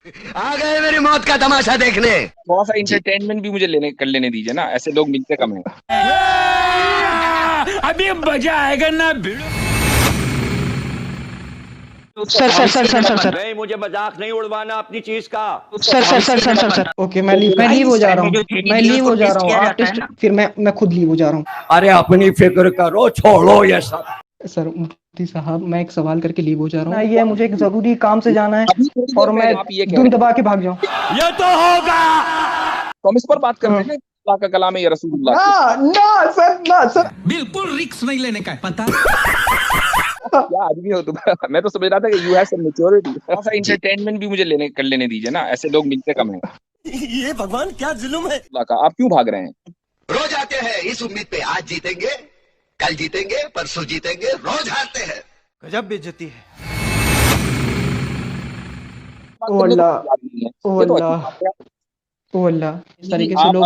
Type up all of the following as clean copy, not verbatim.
आ गए मेरी मौत का तमाशा देखने। थोड़ा सा इंटरटेनमेंट भी मुझे कर लेने दीजिए ना, ऐसे लोग मिलते कम हैं। अभी मजा आएगा ना भिड़ो। सर नहीं, मुझे मजाक नहीं उड़वाना अपनी चीज का। सर ओके, मैं लीव हो जा रहा हूँ, मैं लीव हो जा रहा हूँ। आप टेस्ट, फिर मैं खुद लीव हो जा रहा हूँ। अरे अपनी फिक्र करो, छोड़ो ये सब। सर मुफ्ती साहब, मैं एक सवाल करके लीव हो जा रहा हूँ। ये मुझे एक जरूरी काम से जाना है अभी थोड़ी देर और मैं पहले आप ये कह धुन रहे दबा के भाग जाऊँ। ये तो होगा। तो हम इस पर बात करते हैं ना, अल्लाह का कलाम है या रसूलुल्लाह की। ना सर बिल्कुल रिक्स नहीं लेने का है, पता। क्या आदमी हो तुम। मैं तो समझ रहा था कि यू हैव सम मैच्योरिटी। थोड़ा सा इंटरटेनमेंट भी मुझे कर लेने दीजिए ना, ऐसे लोग मिलते कम हैं। ये भगवान क्या जुल्म है। अल्लाह का, आप क्यों भाग रहे हैं? रोज आते हैं इस उम्मीद पे आज जीतेंगे, कल जीतेंगे, परसों जीतेंगे, रोज हारते हैं। गजब बेइज्जती है। ओ अल्लाह, ओ ये तो अल्लाह, अच्छी बात है। ओ अल्लाह, इस तरीके से आप लोग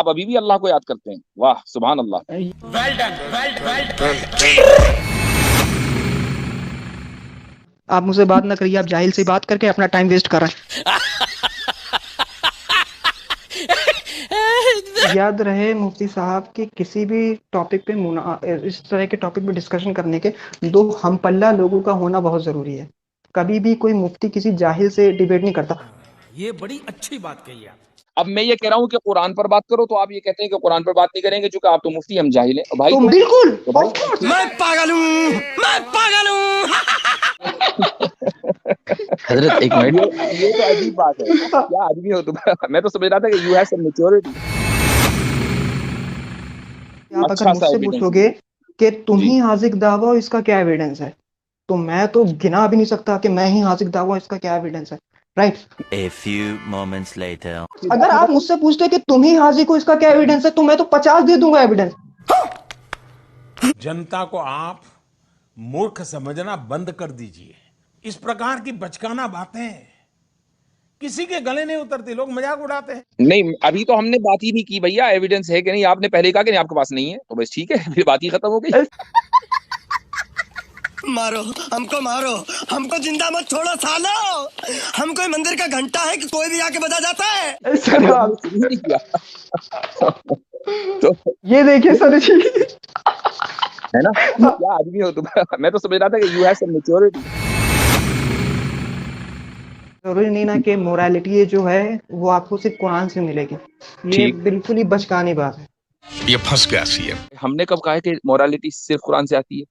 अभी भी अल्लाह को याद करते हैं। वाह सुभान अल्लाह। Well done, well done. आप मुझसे बात ना करिए, आप जाहिल से बात करके अपना टाइम वेस्ट कर रहे हैं। याद रहे मुफ्ती साहब कि किसी भी टॉपिक पे इस तरह के टॉपिक पे डिस्कशन करने के दो हम पल्ला लोगों का होना बहुत जरूरी है। कभी भी कोई मुफ्ती किसी जाहिल से डिबेट नहीं करता। ये बड़ी अच्छी बात कही आप। अब मैं ये कह रहा हूँ कि कुरान पर बात करो, तो आप ये कहते हैं कि कुरान पर बात नहीं करेंगे क्योंकि आप तो मुफ्ती, हम जाहिल हैं। भाई तो तो बिल्कुल भाई of course। मैं पागल हूँ, मैं पागल हूँ। हजरत एक मिनट, ये तो अजीब बात है। क्या आदमी हो तुम। मैं तो समझ रहा था कि यू हैव सम मैच्योरिटी। आप अगर अच्छा सा मुझसे एविडेंस पूछोगे कि तुम जी। ही हाजिक दावा हो, इसका क्या एविडेंस है, तो मैं तो गिना भी नहीं सकता कि मैं ही हाजिक दावा, इसका क्या एविडेंस है। Right. A few moments later. अगर आप मुझसे पूछते कि तुम ही हाजिक हो, इसका क्या एविडेंस है, तो मैं तो 50 दे दूंगा एविडेंस। जनता को आप मूर्ख समझना बंद कर दीजिए। इस प्रकार की बचकाना बातें किसी के गले नहीं उतरती, लोग मजाक उड़ाते हैं। नहीं, अभी तो हमने बात ही नहीं की भैया, एविडेंस है कि नहीं। आपने पहले कहा कि नहीं आपके पास नहीं है, तो बस ठीक है, फिर बात ही खत्म हो गई। मारो हमको जिंदा मत छोड़ो सालो। हम कोई मंदिर का घंटा है कि कोई भी आके बजा जाता है। सर हमने आप शुरू ही नहीं किया। तो ये देखिए सर जी, है ना, क्या आदमी हो तुम। मैं तो समझ रहा था कि यू हैव सम मैच्योरिटी। जरूरी नहीं ना कि मोरालिटी जो है वो आपको सिर्फ कुरान से मिलेगी। ये ठीक। बिल्कुल ही बचकानी बात है। ये फंस गया सीएम। हमने कब कहा है कि मोरालिटी सिर्फ कुरान से आती है?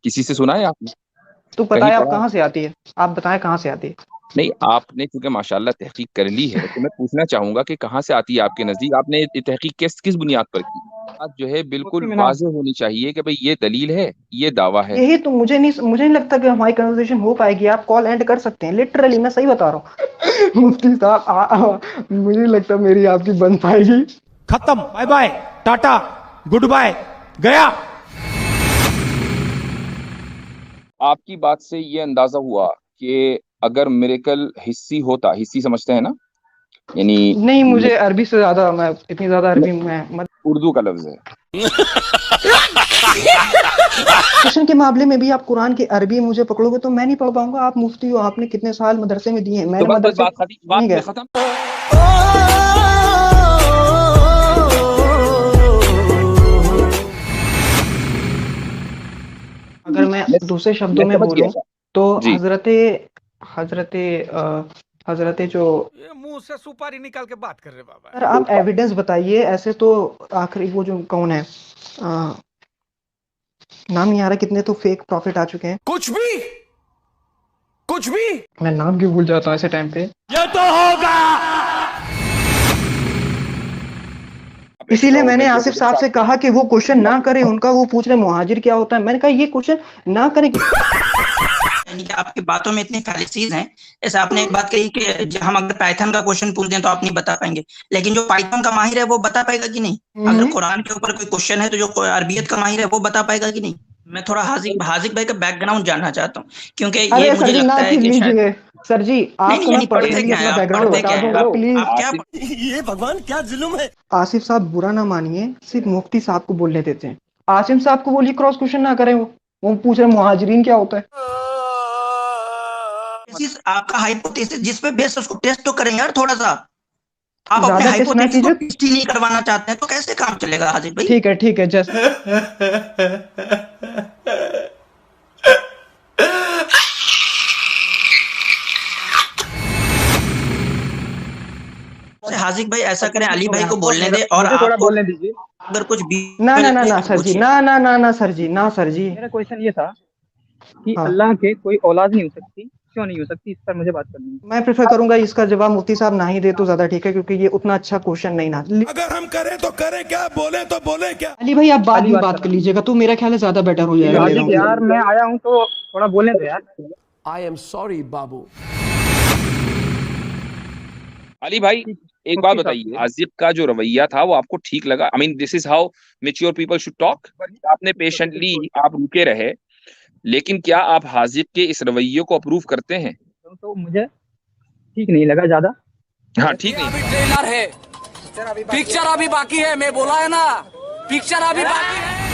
किसी से सुना है आपने? तो कहीं बताएं आप पढ़ा? कहाँ से आती है, आप बताएं कहाँ से आती है। नहीं, आपने क्योंकि माशाल्लाह तहकीक कर ली है, तो मैं पूछना चाहूंगा कि कहाँ से आती है आपके नजदीक? आपने ये तहकीक किस बुनियाद पर की? बात जो है बिल्कुल वाज़ेह होनी चाहिए कि भाई ये दलील है, ये दावा है। यही तो मुझे नहीं लगता कि हमारी कन्वर्सेशन हो पाएगी। आप कॉल एंड कर सकते हैं, लिटरली मैं सही बता रहा हूँ। मुफ्ती साहब, मुझे नहीं लगता मेरी आपकी बन पाएगी। खत्म, bye bye, tata, goodbye, गया। आपकी बात से ये अंदाजा हुआ कि अगर मिरेकल हिस्सी होता, हिस्सी समझते हैं ना, यानी नहीं, मुझे अरबी से ज्यादा, मैं इतनी ज्यादा अरबी में उर्दू का लफ्ज है। क्वेश्चन के मामले में भी आप कुरान की अरबी मुझे पकड़ोगे तो मैं नहीं पढ़ पाऊंगा। आप मुफ्ती हो, आपने कितने साल मदरसे में दिए हैं, तो मैंने बस मदरसे बात नहीं गया। खत्म। अगर मैं दूसरे शब्दों में समझ गया बोलूं तो जी। हजरते हजरते जो ये मुंह से सुपारी निकाल के बात कर रहे बाबा। सर, आप एविडेंस बताइए। ऐसे तो आखिरी वो जो कौन है, नाम नहीं आ रहा, कितने तो फेक प्रॉफिट आ चुके हैं। कुछ भी मैं नाम क्यों भूल जाता हूँ ऐसे टाइम पे। ये तो होगा। इसीलिए मैंने आसिफ साहब से कहा कि वो क्वेश्चन ना करें। उनका वो पूछ रहे मुहाजिर क्या होता है, मैंने कहा ये क्वेश्चन ना करें। यानी कि आपकी बातों में इतनी फैलिसीज हैं। जैसे आपने एक बात कही कि हम अगर पाइथन का क्वेश्चन पूछ दें तो आप नहीं बता पाएंगे, लेकिन जो पाइथन का माहिर है वो बता पाएगा कि नहीं? अगर कुरान के ऊपर कोई क्वेश्चन है तो जो अरबियत का माहिर है वो बता पाएगा कि नहीं? मैं थोड़ा हाजिक भाई का बैकग्राउंड जानना चाहता हूँ, क्योंकि ये अरे मुझे सर जी, लगता ना है कि शायद लीजिए सर जी, नहीं आपको नहीं, मैं यानी पढ़ते पर्सनली क्या है, अपना आप बैकग्राउंड पढ़ते बता क्या है, दूंगा प्लीज। आप क्या ये भगवान क्या जुल्म है। आसिफ साहब बुरा ना मानिए, सिर्फ मुफ्ती साहब को बोलने देते हैं। आसिम साहब को बोलिए क्रॉस क्वेश्चन ना करें। वो पूछ रहे मुहाजिरीन क्या होता है। आपका हाइपोथेसिस जिस पे बेस उसको टेस्ट तो करें यार थोड़ा सा। आप अपने ज्यादा टेस्ट ना हाइपोथेसिस को कीजिए। टेस्ट ही नहीं करवाना चाहते हैं तो कैसे काम चलेगा हाजिर भाई? ठीक है जस्ट हाजिक भाई ऐसा करें, अली भाई को बोलने दे और मुझे थोड़ा आपको बोलने दीजिए। अगर कुछ ना सर जी, ना सर जी। मेरा क्वेश्चन ये था कि हाँ, अल्लाह के कोई औलाद नहीं हो सकती, क्यों नहीं हो सकती, इस पर मुझे बात करनी है। मैं प्रेफर करूंगा इसका जवाब मुफ्ती साहब ना ही दे तो ज्यादा ठीक है, क्योंकि ये उतना अच्छा क्वेश्चन नहीं ना। अगर हम करें तो करें क्या, बोले तो बोले क्या? अली भाई आप बाद अली में बात बात कर कर रहा लीजिएगा, तो मेरा ख्याल है ज्यादा बेटर हो जाएगा। ले रहा हाजिक यार मैं आया हूँ तो थोड़ा बोलने दो यार। आई एम सॉरी बाबू। अली भाई एक बात बताइए, हाजिक का जो रवैया था वो आपको ठीक लगा? I mean this is how mature people should talk. आपने पेशेंटली आप रुके रहे, लेकिन क्या आप हाजिक के इस रवैये को अप्रूव करते हैं? तो मुझे ठीक नहीं लगा ज्यादा। हाँ ठीक नहीं। अभी ट्रेलर है, पिक्चर अभी बाकी है, मैं बोला है ना, पिक्चर अभी बाकी है।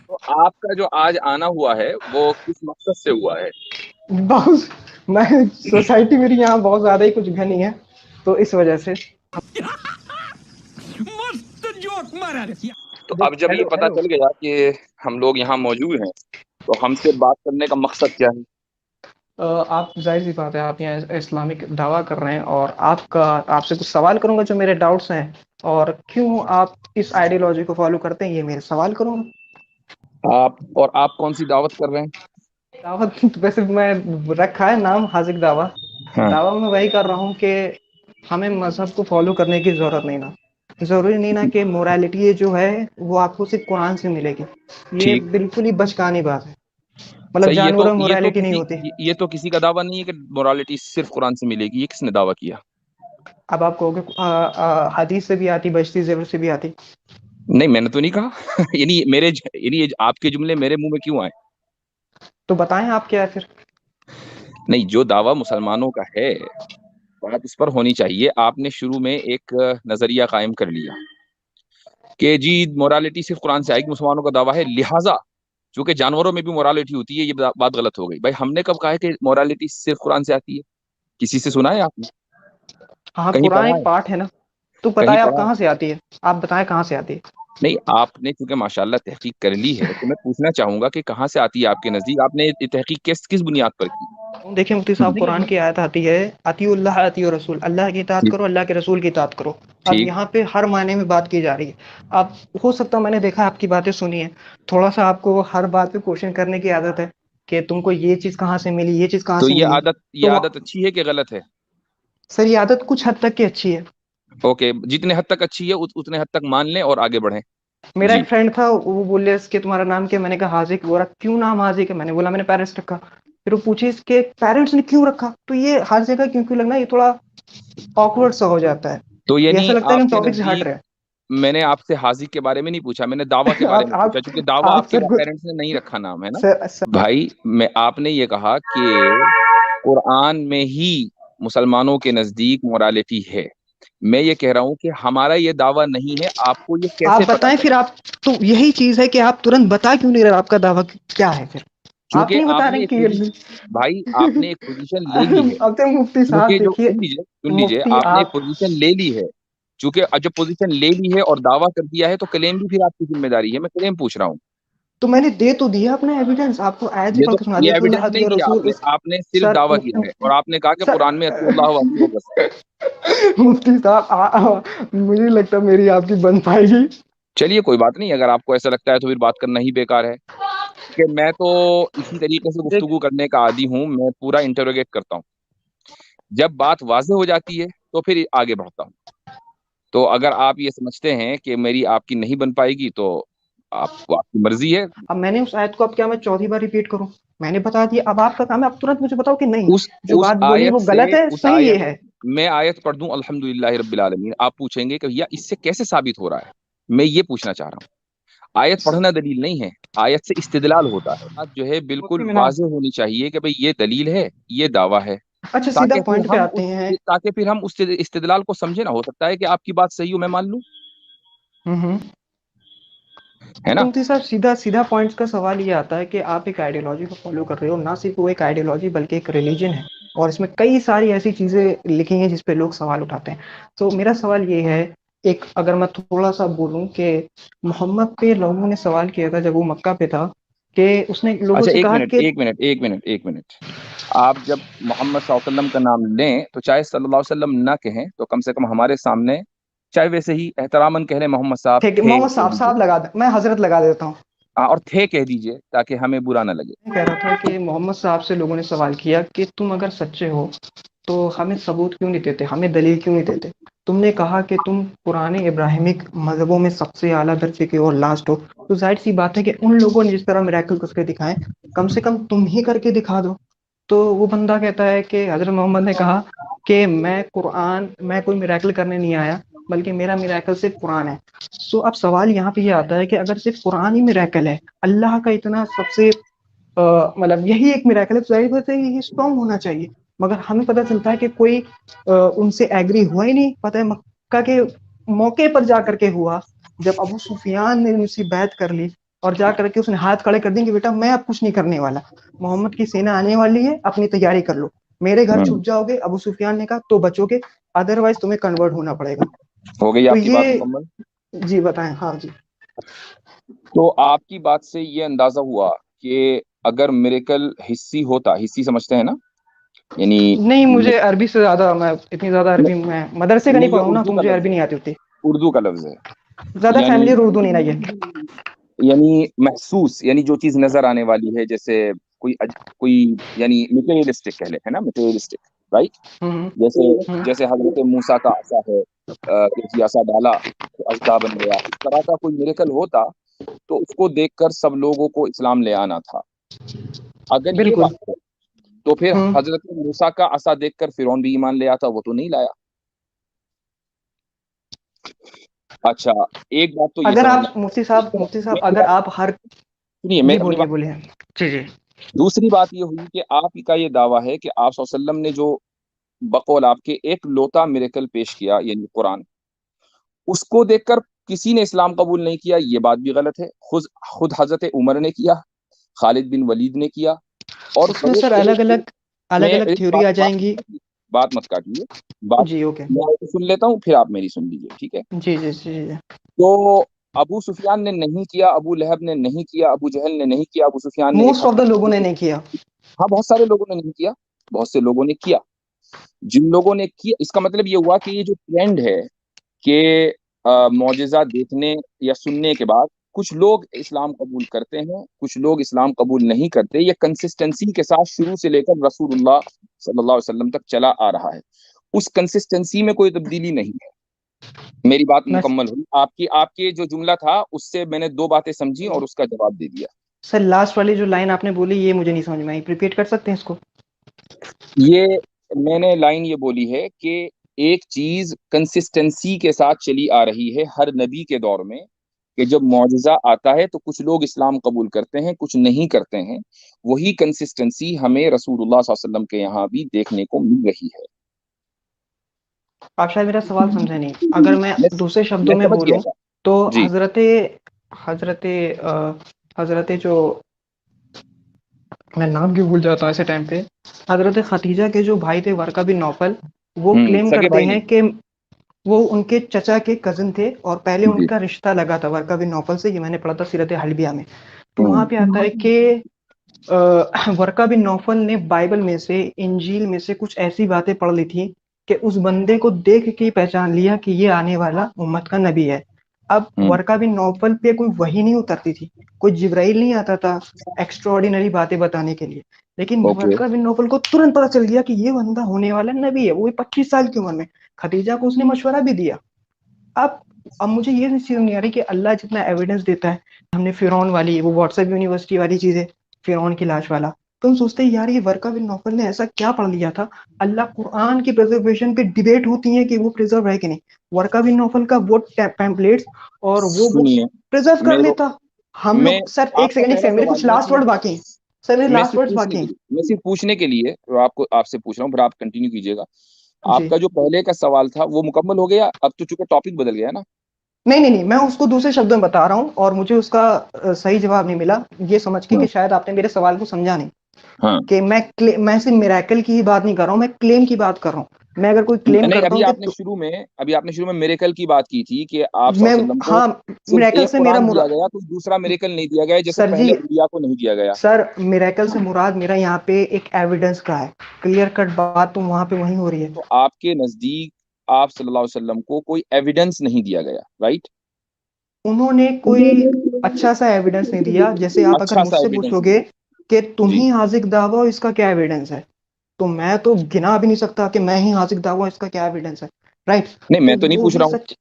तो आपका जो आज आना हुआ है वो किस मकसद से हुआ है? बहुत मैं सोसाइटी मेरी यहाँ बहुत ज्यादा ही कुछ घनी है, तो इस वजह से। मस्त जोक मारा रे। तो अब जब ये पता चल गया कि हम लोग यहाँ मौजूद हैं, तो हमसे बात करने का मकसद क्या है? आप जाहिर सी बात है, आप यहाँ इस्लामिक दावा कर रहे हैं और आपसे कुछ सवाल करूंगा जो मेरे डाउट्स हैं, और क्यों आप इस आइडियोलॉजी को फॉलो करते हैं ये मेरे सवाल करूंगा। आप कौन सी दावत कर रहे हैं? दावत तो वैसे मैं रखा है नाम हाजिक दावा। हाँ। दावा में वही कर रहा हूँ कि हमें मजहब को फॉलो करने की जरूरत नहीं ना, जरूरी नहीं ना कि मोरालिटी जो है वो आपको सिर्फ कुरान से मिलेगी। ये ठीक। बिल्कुल ही बचकानी बात है, मतलब सही, जानवरों में मोरालिटी नहीं होती। ये तो किसी का दावा नहीं है कि मोरालिटी सिर्फ कुरान से मिलेगी। ये किसने दावा किया? अब आप कहोगे हदीस से भी आती, बजती ज़ेवर से भी आती। नहीं, मैंने तो नहीं कहा। यानी आपके जुमले मेरे मुंह में क्यों आए? तो बताएं आप क्या है फिर। नहीं, जो दावा मुसलमानों का है बात उस पर होनी चाहिए। आपने शुरू में एक नजरिया कायम कर लिया कि जी मोरालिटी सिर्फ कुरान से आएगी, मुसलमानों का दावा है, लिहाजा चूंकि जानवरों में भी मोरालिटी होती है, ये बात गलत हो गई। भाई हमने कब कहा है कि मोरालिटी सिर्फ कुरान से आती है? किसी से सुना है आपने? हाँ, कहीं कुरान पढ़ा एक है? पार्ट है ना, तो कहीं बताएं आप पढ़ा है? कहाँ से आती है, आप बताएं कहाँ से आती है। नहीं, आपने चूंकि माशाल्लाह तहकीक कर ली है, तो मैं पूछना चाहूंगा कि कहाँ से आती है आपके नजदीक? आपने ये तहकीक किस बुनियाद पर की? देखिए मुफ्ती साहब, कुरान की आयत आती है अतीउल्लाह अतीउ रसूल, अल्लाह की इताअत करो, अल्लाह के रसूल की इताअत करो। अब ठीक। यहाँ पे हर मायने में बात की जा रही है। अब हो सकता है मैंने देखा आपकी बातें सुनी है, थोड़ा सा आपको हर बात पे क्वेश्चन करने की आदत है कि तुमको ये चीज कहाँ से मिली, ये चीज कहाँ तो से ये मिली। आदत अच्छी है कि गलत है? सर ये आदत कुछ हद तक की अच्छी है। ओके, जितने हद तक अच्छी है उतने हद तक मान लें और आगे बढ़ें। मेरा जी। एक फ्रेंड था, वो बोले इसके तुम्हारा नाम क्या, मैंने कहा हाजिक। बोला क्यों नाम हाजिक है, मैंने बोला मैंने पेरेंट्स रखा। फिर वो पूछे इसके पेरेंट्स ने क्यों रखा, तो ये हर जगह क्यों क्यों लगना, ये थोड़ा ऑकवर्ड सा हो जाता है। तो ये यानी ऐसा लगता है कि हम आपके टॉपिक से हट नजदीक रहे हैं। मैंने आपसे हाजिक के बारे में नहीं पूछा, मैंने दावा के बारे में आप पूछा, क्योंकि दावा आप आपके सर कुछ पेरेंट्स ने नहीं रखा नाम, है ना? सर भाई आपने ये कहा कि कुरान में ही मुसलमानों के नजदीक मोरालिटी है। मैं ये कह रहा हूँ कि हमारा ये दावा नहीं है। आपको ये कैसे आप पता बताएं चला? फिर। आप तो यही चीज है कि आप तुरंत बता क्यों नहीं रहे, आपका दावा क्या है फिर। आप क्योंकि नहीं बता आपने रहे एक क्लियरली। भाई आपने एक पोजीशन ले ली है। अब तो मुफ्ती साहब क्योंकि जो देखिए, सुन लीजिए, मुफ्ती आपने एक आप पोजीशन ले ली है। चूंकि जब पोजीशन ले ली है और दावा कर दिया है, तो क्लेम भी फिर आपकी जिम्मेदारी है। मैं क्लेम पूछ रहा हूँ। तो मैंने दे तो दिया अपना एविडेंस, आपको आयत भी ये पढ़ तो के सुना ये दिया एविडेंस नहीं अतीउ दिया रसूल आपने। इस आपने सिर्फ सर दावा किया है और आपने कहा कि कुरान में अतीउल्लाह व अतीउर रसूल। मुफ्ती साहब मुझे नहीं लगता मेरी आपकी बन पाएगी। चलिए कोई बात नहीं, अगर आपको ऐसा लगता है तो फिर बात करना ही बेकार है। कि मैं तो इसी तरीके से गुफ्तगू करने का आदी हूँ। मैं पूरा इंटरोगेट करता हूँ, जब बात वाज़ेह हो जाती है तो फिर आगे बढ़ता हूँ। तो अगर आप ये समझते हैं कि मेरी आपकी नहीं बन पाएगी, तो आपको आपकी मर्जी है। अब मैंने उस आयत को, अब क्या मैं चौथी बार रिपीट करूं, मैंने बता दिया। अब आपका काम है आप तुरंत मुझे बताओ कि नहीं जो उस बात बोली वो गलत है, उस सही ये आयत है। मैं आयत पढ़ दूं अल्हम्दुलिल्लाह रब्बिल आलमीन, आप पूछेंगे कि भैया इससे कैसे साबित हो रहा है? मैं ये पूछना चाह रहा हूँ। आयत पढ़ना दलील नहीं है, आयत से इस्तिदलाल होता है। बात जो है बिल्कुल वाज़ेह होनी चाहिए कि भाई ये दलील है, ये दावा है, अच्छा सीधा ताकि पॉइंट पे आते हैं। फिर हम उस इस्तिदलाल को समझे ना। हो सकता है कि आपकी बात सही हो, मैं मान लूं। हम्म है तो ना? मुफ्ती साहब सीधा सीधा पॉइंट्स का सवाल ये आता है कि आप एक आइडियोलॉजी को फॉलो कर रहे हो, ना सिर्फ वो एक आइडियोलॉजी बल्कि एक रिलीजन है, और इसमें कई सारी ऐसी चीजें लिखी हैं जिस पे लोग सवाल उठाते हैं। तो मेरा सवाल ये है, एक अगर मैं थोड़ा सा बोलूं कि मोहम्मद पे लोगों ने सवाल किया था जब वो मक्का पे था, कि उसने लोगों अच्छा, से एक कहा मिनट कि एक मिनट एक मिनट एक मिनट। आप जब मोहम्मद सल्लल्लाहु अलैहि वसल्लम का नाम लें तो चाहे सल्लल्लाहु अलैहि वसल्लम ना कहें तो कम से कम हमारे सामने चाहे वैसे ही एहतरामन कह लें, मोहम्मद साहब ठीक है, थे मोहम्मद कह साहब दीजिए। साहब लगा दे, मैं हजरत लगा देता हूँ। हाँ, और थे कह दीजिए ताकि हमें बुरा ना लगे। कह रहा था कि मोहम्मद साहब से लोगों ने सवाल किया कि तुम अगर सच्चे हो तो हमें सबूत क्यों नहीं देते, हमें दलील क्यों नहीं देते। तुमने कहा कि तुम पुराने इब्राहिमिक मजहबों में सबसे आला दर्जे के और लास्ट हो, तो जाहिर सी बात है कि उन लोगों ने जिस तरह मिराकल करके दिखाए, कम से कम तुम ही करके दिखा दो। तो वो बंदा कहता है कि हजरत मोहम्मद ने कहा कि मैं कोई मिराकल करने नहीं आया, बल्कि मेरा मिराकल सिर्फ कुरान है। सो अब सवाल यहाँ पे ये आता है कि अगर सिर्फ कुरान ही मिराकल है, अल्लाह का इतना सबसे मतलब यही एक मिराकल है, तो जाहिर बात है ये स्ट्रांग होना चाहिए। मगर हमें पता चलता है कि कोई उनसे एग्री हुआ ही नहीं। पता है मक्का के मौके पर जा करके हुआ, जब अबू सुफियान ने उनसे बैत कर ली और जा करके उसने हाथ खड़े कर दिए कि बेटा मैं अब कुछ नहीं करने वाला, मोहम्मद की सेना आने वाली है, अपनी तैयारी कर लो, मेरे घर छुप जाओगे, अबू सुफियान ने कहा तो बचोगे, अदरवाइज तुम्हें कन्वर्ट होना पड़ेगा। हो गई तो आपकी बात ये, मुकम्मल। जी बताएं। हाँ जी। तो आपकी बात से ये अंदाजा हुआ कि अगर मिरेकल हिस्सी होता, हिस्सी समझते हैं ना, यानी नहीं, मुझे अरबी से ज्यादा, मैं इतनी ज्यादा अरबी, मैं मदरसे का नहीं नहीं, ये पढ़ा हूं ना, उर्दू तो का मुझे लफ्ज अरबी है, नहीं आती उतनी, उर्दू का लफ्ज है। ज्यादा यानी फैमिलियर उर्दू नहीं ना ये। यानी महसूस, यानी जो चीज नजर आने वाली है, जैसे कोई यानी मटेरियलिस्टिक कह ले, है ना, मटेरियलिस्टिक, राइट। हम्म जैसे हम्म जैसे हजरत मूसा का आसा है, कि आसा डाला तो अजदा बन गया, इस तरह का कोई मिरेकल होता तो उसको देखकर सब लोगों को इस्लाम ले आना था। अगर ये बिल्कुल। बात है तो फिर हम्म हजरत मूसा का आसा देखकर फिरौन भी ईमान ले आता, वो तो नहीं लाया। अच्छा, एक बात तो ये अगर समझना, आप मुफ्ती साहब मेरी अगर बात आप हर, सुनिए, जी मैं अपनी बोलिए बात। बोलिए। जी जी। दूसरी बात ये हुई कि आप का ये दावा है कि आप सल्लल्लाहु अलैहि वसल्लम ने जो बकौल आपके एक लोता मिरेकल पेश किया, यानी कुरान, उसको देखकर किसी ने इस्लाम कबूल नहीं किया, ये बात भी गलत है। खुद खुद हजरत उमर ने किया, खालिद बिन वलीद ने किया, और उसमें बड़े सर बड़े, अलग मैं अलग एक थ्योरी बात आ बात मत जाएंगी। काटिए, बात मत काटिए, बात जी ओके। मैं आपकी सुन लेता हूँ, फिर आप मेरी सुन लीजिए, ठीक है। जी जी जी जी। तो अबू सुफियान ने नहीं किया, अबू लहब ने नहीं किया, अबू जहल ने नहीं किया, अबू सुफियान ने एक मोस्ट ऑफ द लोगों ने हफ्ते, नहीं किया। हाँ बहुत सारे लोगों ने नहीं किया, बहुत से लोगों ने किया। जिन लोगों ने किया, इसका मतलब ये हुआ कि ये जो ट्रेंड है कि मौजिजा देखने या सुनने के बाद कुछ लोग इस्लाम कबूल करते हैं, कुछ लोग इस्लाम कबूल नहीं करते, ये कंसिस्टेंसी के साथ शुरू से लेकर रसूलुल्लाह सल्लल्लाहु अलैहि वसल्लम तक चला आ रहा है। उस कंसिस्टेंसी में कोई तब्दीली नहीं है। मेरी बात मैं मुकम्मल हुई, आपकी आपके जो जुमला था उससे मैंने दो बातें समझी और उसका जवाब दे दिया। सर लास्ट वाली जो लाइन आपने बोली ये मुझे नहीं समझ में आई, रिपीट कर सकते हैं इसको। ये मैंने लाइन ये बोली है कि एक चीज कंसिस्टेंसी के साथ चली आ रही है हर नबी के दौर में, कि जब मौजज़ा आता है तो कुछ लोग इस्लाम कबूल करते हैं, कुछ नहीं करते हैं। वही कंसिस्टेंसी हमें रसूलुल्लाह सल्लल्लाहु अलैहि वसल्लम के यहाँ भी देखने को मिल रही है। आप शायद मेरा सवाल समझे नहीं। अगर मैं मैं दूसरे शब्दों मैं में समझ गया बोलूं था तो जी। हजरते हजरते जो, मैं नाम क्यों भूल जाता हूँ ऐसे टाइम पे, हजरत खतीजा के जो भाई थे वर्का बिन नौफल, वो क्लेम सगे करते भाई हैं नहीं। कि वो उनके चचा के कजिन थे और पहले जी। उनका रिश्ता लगा था वर्का बिन नौफल से। ये मैंने पढ़ा था सीरत हलबिया में। तो वहां पे आता है हम्म। कि वर्का बिन नौफल ने बाइबल में से, इंजील में से कुछ ऐसी बातें पढ़ ली थी कि उस बंदे को देख के ही पहचान लिया कि ये आने वाला उम्मत का नबी है। अब वर्का बिन नौफल पे कोई वही नहीं उतरती थी, कोई जिब्राइल नहीं आता था एक्स्ट्राऑर्डिनरी बातें बताने के लिए, लेकिन ओके। वर्का बिन नौफल को तुरंत पता चल गया कि ये बंदा होने वाला नबी है। वो भी 25 साल की उम्र में। खदीजा को उसने मशवरा भी दिया। अब अब मुझे ये चीज नहीं आ रही कि अल्लाह जितना एविडेंस देता है, हमने फिरौन वाली वो व्हाट्सएप यूनिवर्सिटी वाली चीजें, फिरौन की लाश वाला, तो हम सोचते हैं यार ये वर्का बिन नौफल ने ऐसा क्या पढ़ लिया था। अल्लाह कुरान की प्रिजर्वेशन पे डिबेट होती है कि वो प्रिजर्व है कि नहीं, वर्का बिन नौफल का वो पैम्पलेट्स और वो बुक्स सुनिए, प्रिजर्व कर मेरे लेता। हम मैं लोग सर, एक आपका सेकंड एक पहला सेकंड, मेरे सवाल कुछ मैं लास्ट वर्ड बाकी हैं। सर मेरे मैं लास्ट सिर्फ वर्ड्स पूछने बाकी के हैं। लिए मैं सिर्फ पूछने के लिए तो आपको आपसे पूछ रहा हूँ, फिर आप कंटिन्यू कीजिएगा। जी आपका जो पहले का सवाल था वो मुकम्मल हो गया, अब तो चूंकि टॉपिक बदल गया ना। नहीं नहीं नहीं, मैं उसको दूसरे शब्दों में बता रहा हूँ और मुझे उसका सही जवाब नहीं मिला, ये समझ के हाँ कि शायद आपने मेरे सवाल को समझा नहीं। हाँ। कि मैं सिर्फ मिरेकल की ही बात नहीं कर रहा हूँ, मैं क्लेम की बात कर रहा हूँ। मैं अगर कोई क्लेम नहीं, करता हूँ कि अभी आपने शुरू में मिरेकल की बात की थी कि आप मैं, सल्लल्लाहु अलैहि वसल्लम को हाँ, सिर्फ मिरेकल एक से मेरा कुरान दिया मुराद, गया, कोई दूसरा मिरेकल नहीं दिया गया, जैसे सर जी, पहले अंबिया को नहीं दिया गया। सर मिरेकल से मुराद मेरा यहाँ पे एक एविडेंस का है, क्लियर कट बात तो वहां पे वही हो रही है। तो आपके नजदीक आप सल्लल्लाहु अलैहि वसल्लम को कोई एविडेंस नहीं दिया गया, राइट? उन्होंने कोई अच्छा सा एविडेंस नहीं दिया। जैसे आप अगर अच्छा सा मुझसे एविडेंस पूछोगे नहीं कि तुम जी। ही हाजिक दावा हो, इसका क्या एविडेंस है, तो मैं तो गिना भी नहीं सकता कि मैं ही हाजिक दावा हूं, इसका क्या एविडेंस है, राइट। नहीं, तो मैं तो नहीं वो पूछ ही रहा हूँ, सच,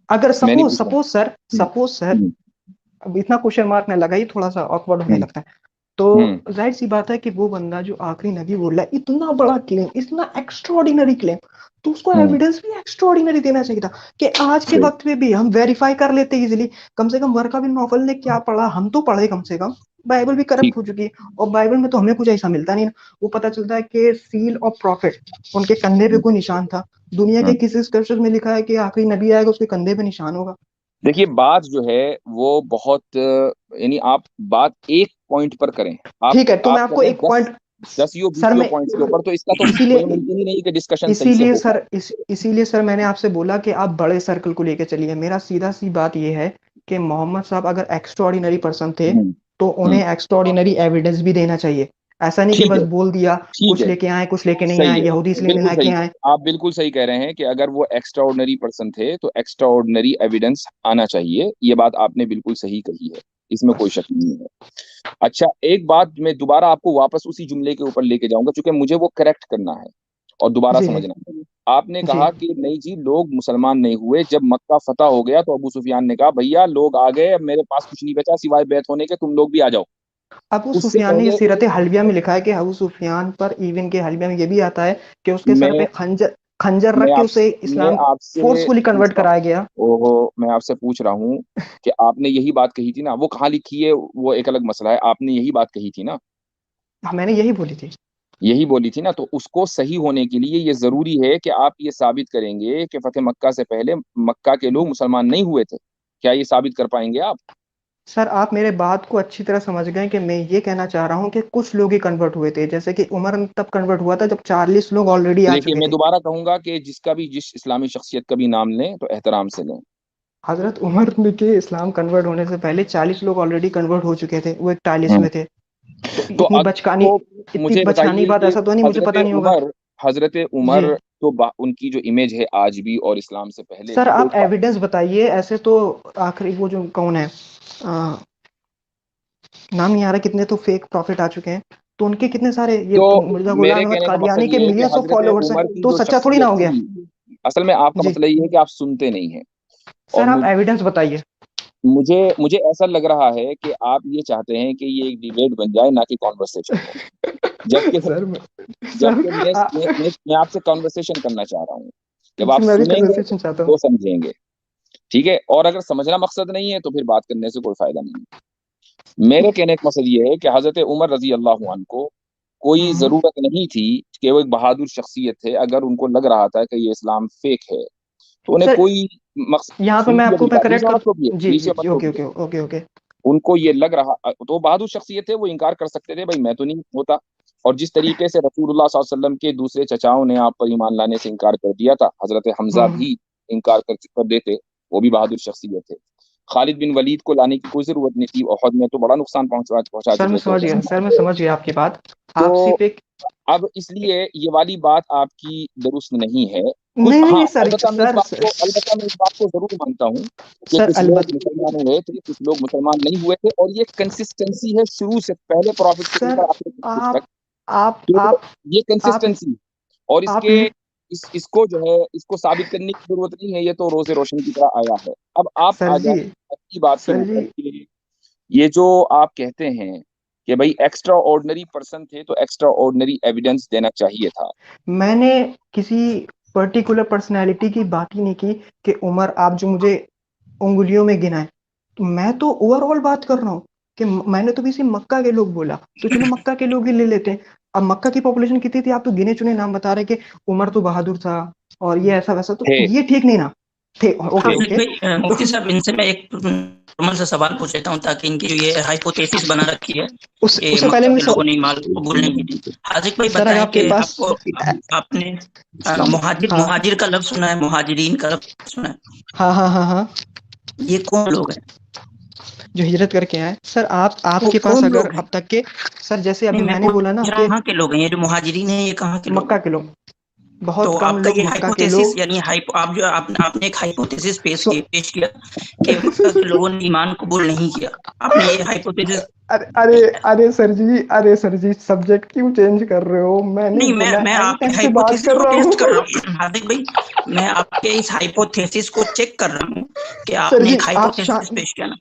अगर मैं नहीं सपोज पूछ रहा सपोज सर, हूँ। सपोज सर, हम्म, अब इतना क्वेश्चन मार्क में लगा ही थोड़ा सा ऑकवर्ड होने हम्म, लगता है। तो हम्म, जाहिर सी बात है कि वो बंदा जो आखिरी नबी बोल रहा है, इतना बड़ा क्लेम, इतना एक्स्ट्रॉर्डिनरी क्लेम, तो उसको हम्म, एविडेंस भी एक्स्ट्रॉर्डिनरी देना चाहिए था। कि आज के सही। वक्त में भी हम वेरीफाई कर लेते इजीली। कम से कम वर्का बिन नौफल ने क्या पढ़ा, हम तो पढ़े कम से कम। बाइबल भी करप्ट ठीक। हो चुकी है, और बाइबल में तो हमें कुछ ऐसा मिलता नहीं ना। वो पता चलता है कि सील ऑफ प्रॉफिट, उनके कंधे पे हम्म, कोई निशान था। दुनिया के हम्म। किसी स्क्रिप्चर में लिखा है कि आखिरी नबी आएगा उसके कंधे पे निशान होगा। देखिए, बात जो है वो बहुत यानी आप बात एक पॉइंट पर करें। ठीक है, तो मैं आप कर आपको रहे हैं एक दस पॉइंट, दसियों सर बीसियों मैं, पॉइंट्स के ऊपर, तो इसका तो कोई इसीलिए मुमकिन ही नहीं कि डिस्कशन सही से इसीलिए हो सर पाए। इसीलिए सर मैंने आपसे बोला कि आप बड़े सर्कल को लेके चलिए। मेरा सीधा सी बात ये है कि मोहम्मद साहब अगर एक्स्ट्रॉर्डिनरी पर्सन थे, हम्म, तो हम्म। उन्हें एक्स्ट्रॉर्डिनरी एविडेंस भी देना चाहिए। ऐसा नहीं कि ठीक बस है, बोल दिया, ठीक कुछ है, लेके आए कुछ लेके नहीं सही आए, है, यहूदी इसलिए नहीं बिल्कुल लेके सही। आए। आप बिल्कुल सही कह रहे हैं कि अगर वो एक्स्ट्राऑर्डिनरी पर्सन थे तो एक्स्ट्राऑर्डिनरी एविडेंस आना चाहिए, ये बात आपने बिल्कुल सही कही है, इसमें कोई शक नहीं है। अच्छा, एक बात मैं दोबारा आपको वापस उसी जुमले के ऊपर लेके जाऊंगा, क्योंकि मुझे वो करेक्ट करना है और दोबारा जी जी समझना है। आपने जी। कहा कि नहीं जी, लोग मुसलमान नहीं हुए, जब मक्का फतह हो गया तो अबू सुफियान ने कहा भैया लोग आ गए, अब मेरे पास कुछ नहीं बचा सिवाय बैत होने के, तुम लोग भी आ जाओ। अबू उससे सुफियान ने, पहले सीरत हलविया में लिखा है कि अबू सुफियान पर, इवन के हलविया में ये भी आता है कि उसके सर मैं पे खंजर खंजर मैं रख के आप उसे मैं इस्लाम आपसे फोर्सफुली कन्वर्ट पूछता हूँ, कराया गया। ओहो, मैं आपसे पूछ रहा हूँ कि आपने यही बात कही थी ना, वो कहाँ लिखी है वो एक अलग मसला है, आपने यही बात कही थी ना, हाँ, मैंने यही बोली थी। यही बोली थी ना, तो उसको सही होने के लिए ये जरूरी है कि आप ये साबित करेंगे कि फतेह मक्का से पहले मक्का के लोग मुसलमान नहीं हुए थे। क्या ये साबित कर पाएंगे आप? सर आप मेरे बात को अच्छी तरह समझ गए कि मैं ये कहना चाह रहा हूँ कि कुछ लोग ही कन्वर्ट हुए थे। जैसे कि उमर तब कन्वर्ट हुआ था जब 40 लोग ऑलरेडी आ देखिए, चुके मैं थे। दोबारा कहूंगा कि जिस इस्लामी शख्सियत का भी नाम लें तो एहतराम से लें। हजरत उमर के इस्लाम कन्वर्ट होने से पहले 40 लोग ऑलरेडी कन्वर्ट हो चुके थे, वो 41 हम्म। हुए थे। तो तो इतनी बचकानी, तो इतनी मुझे बचकानी बताइए बात कि ऐसा तो नहीं मुझे हजरत पता नहीं होगा। उमर हजरत जी उमर तो उनकी जो इमेज है आज भी और इस्लाम से पहले सर, भी वो आप एविडेंस बताइए ऐसे तो। आखिरी वो जो कौन है, आ, नाम नहीं आ रहा, कितने तो फेक प्रॉफिट आ चुके हैं, तो उनके कितने सारे, ये तो मिर्जा मेरे गुलाम अहमद कहने का कादियानी मकसद के ये है कि मिलियंस ऑफ हजरत फॉलोअर्स हैं, उमर की तो जो सच्चा थोड़ी ना शख्सियत हो गया। थी, असल में आपका जी मसला ये है कि आप सुनते नहीं हैं। और सर, आप एविडेंस बताइए। मुझे मुझे ऐसा लग रहा है कि आप ये चाहते हैं कि ये एक डिबेट बन जाए, ना कि कॉन्वर्सेशन हो। जबकि सर सर जबकि मैं आपसे कॉन्वर्सेशन करना चाह रहा हूँ। जब आप जी, मैं भी सुनेंगे कन्वर्सेशन चाहता हूँ। तो समझेंगे, ठीक है? और अगर समझना मकसद नहीं है तो फिर बात करने से कोई फायदा नहीं है। मेरे कहने का मकसद ये है कि हजरत उमर रजी अल्लाह अन्हु को कोई हम्म, जरूरत नहीं थी कि वो एक बहादुर शख्सियत थे, अगर उनको लग रहा था कि ये इस्लाम फेक है तो उन्हें सर कोई मकसद, यहाँ पे मैं सुनिए आपको मेरी मैं बात, बीच करेक्ट में कर, मत रोकिए, जी बीच जी में जी, मत ओके रोकिए। Okay okay okay. उनको ये लग रहा, तो बहादुर शख्सियत थे, वो इनकार कर सकते थे भाई मैं तो नहीं होता। और जिस तरीके से रसूलुल्लाह सल्लल्लाहु अलैहि वसल्लम के दूसरे चचाओं ने आप पर ईमान लाने से इनकार कर दिया था, हजरत हमजा हम्म, भी इनकार कर देते, वो भी बहादुर शख्सियत थे। खालिद बिन वलीद को लाने की कोई जरूरत नहीं थी, ओहद में तो बड़ा नुकसान पहुंचा पहुंचा सर मैं चुके थे। समझ गया, सर मैं समझ गया आपकी बात। आप तो सिर्फ एक, अब इसलिए ये वाली बात आपकी दुरुस्त नहीं है। कुछ, नहीं नहीं हाँ, नहीं सर अलबत्ता मैं इस बात को जरूर मानता हूँ कि सर कुछ लोग अलबत् मुसलमान हुए थे, कुछ लोग मुसलमान नहीं हुए थे, और ये कंसिस्टेंसी है शुरू से, पहले प्रॉफिट से सर लेकर आखिरी प्रॉफिट तक। आप आप तो आप ये आप कंसिस्टेंसी, और आप इसके इसको जो है इसको साबित करने की जरूरत नहीं है, ये तो रोजे रोशन की तरह आया है। अब आप सर आ जी, जाए अच्छी बात के सर ऊपर जी, कि ये जो आप कहते हैं कि भाई एक्स्ट्रा ऑर्डिनरी पर्सन थे तो एक्स्ट्रा ऑर्डिनरी एविडेंस देना चाहिए था। मैंने किसी पर्टिकुलर पर्सनैलिटी की बात ही नहीं की कि उमर आप जो मुझे उंगलियों में गिनाए, तो मैं तो ओवरऑल बात कर रहा हूँ कि मैंने तो भी सिर्फ मक्का के लोग बोला, तो चलो मक्का के लोग ही ले लेते हैं। अब मक्का की पॉपुलेशन कितनी थी, आप तो गिने चुने नाम बता रहे कि उमर तो बहादुर था और ये ऐसा वैसा, तो थे ये ठीक नहीं ना। ठीक, ओके हाफिज ओके। भाई, मुफ्ती साहब इनसे मैं एक नॉर्मल सा सवाल पूछ लेता हूँ ताकि इनकी जो ये हाइपोथेसिस बना रखी है कि उससे मक्का पहले के मुझे लोगों ने ईमान कबूल नहीं की। हाजिक भाई सर अगर बताएं आपके कि पास आपने मुहाजिर हाँ मुहाजिर का लफ्ज सुना है, मुहाजिरीन का लफ्ज सुना है, हाँ हाँ हाँ हाँ, ये कौन लोग हैं? जो हिजरत करके आए सर। वो आपके पास कौन अगर लोग हैं? अब तक के सर, जैसे नहीं, अभी मैं मैंने बोला ना पूछ रहा कि हूँ कहाँ के लोग हैं ये जो मुहाजिरीन हैं, ये कहाँ के लोग मक्का हैं? के लोग, तो बहुत कम आपका लोग ये मक्का के हाइपोथेसिस लोग। यानी आप जो आपने एक हाइपोथेसिस सो पेश किया कि मक्का के लोगों ने ईमान कबूल नहीं किया। आपने ये हाइपोथेसिस अरे अरे अरे सर जी सब्जेक्ट क्यों चेंज कर रहे हो? मैंने नहीं, बोला मैं एंड आपके टाइम से बात हाइपोथेसिस कर को रहा टेस्ट कर हूँ। रहा हूँ हार्दिक भाई, मैं आपके इस हाइपोथेसिस को चेक कर रहा हूँ कि सर आपने जी एक हाइपोथेसिस पेश किया ना।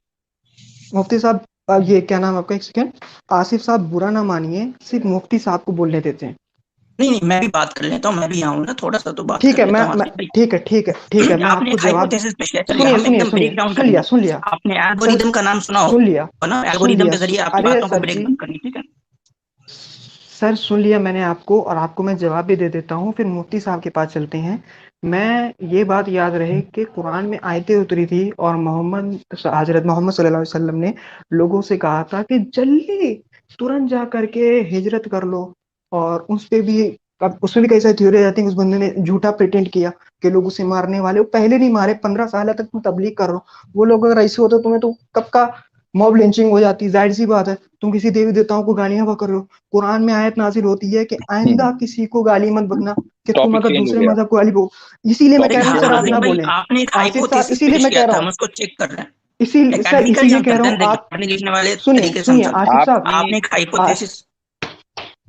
मुफ्ती साहब, ये क्या नाम है आपका, एक सेकेंड। आसिफ साहब बुरा ना मानिए, सिर्फ मुफ्ती साहब को बोलने देते हैं। नहीं, मैं भी बात कर लेता हूँ, मैं भी आऊँ ना, थोड़ा सा तो बात ठीक कर है, लेता हूँ हार्दिक भाई। ठीक है, मैं आपने आपको एक जवाब। हाइपोथेसिस पेश किया, चलिए सुनिए हम सुनिए एकदम सुनिए, ब्रेक डाउन सुन लिया करेंगे। सुन लिया आपने सर, एल्गोरिदम का नाम सुना हो सुन लिया ना, सुन एल्गोरिदम लिया। के जरिए आपकी अरे बातों को सर ब्रेक जी, डाउन करनी, ठीक है? सर सुन लिया मैंने आपको, और आपको मैं जवाब भी दे देता हूँ, फिर मुफ्ती साहब के पास चलते हैं। मैं ये बात याद रहे कि कुरान में आयतें उतरी थी और हजरत मोहम्मद सल्लल्लाहु अलैहि वसल्लम ने लोगों से कहा था कि जल्दी तुरंत जा करके हिजरत कर लो। और उस पे भी, अब उसमें भी कई सारी थ्योरी रहती है। उस बंदे ने झूठा प्रिटेंड किया कि लोग उसे मारने वाले, वो पहले नहीं मारे, 15 साल तक तुम तबलीग कर रहे हो। वो लोग अगर ऐसे होते तुम्हें तो कब का मॉब लिंचिंग हो जाती। जाहिर सी बात है, तुम किसी देवी देवताओं को गालियां बक रहे हो। कुरान में आयत नाजिल होती है कि आइंदा किसी को गाली मत बकना, कि तुम टॉपिक अगर चेंज हो दूसरे गया, मजहब को गाली बको। इसीलिए मैं कह टॉपिक रहा हूँ चेंज सर, हो आप गया। ना हार्दिक भाई, बोलें। आपने एक आसिफ साहब, हाइपोथेसिस इसीलिए पेश मैं किया कह रहा था, हूँ, हम उसको चेक कर रहे हैं। इसी सर एकेडमिकली इसीलिए हम कह रहा करते हूँ हैं, देखिए आप पढ़ने लिखने वाले सुनिए तरीके से हम सुनिए चलते हैं। आसिफ साहब। आपने एक आ, हाइपोथेसिस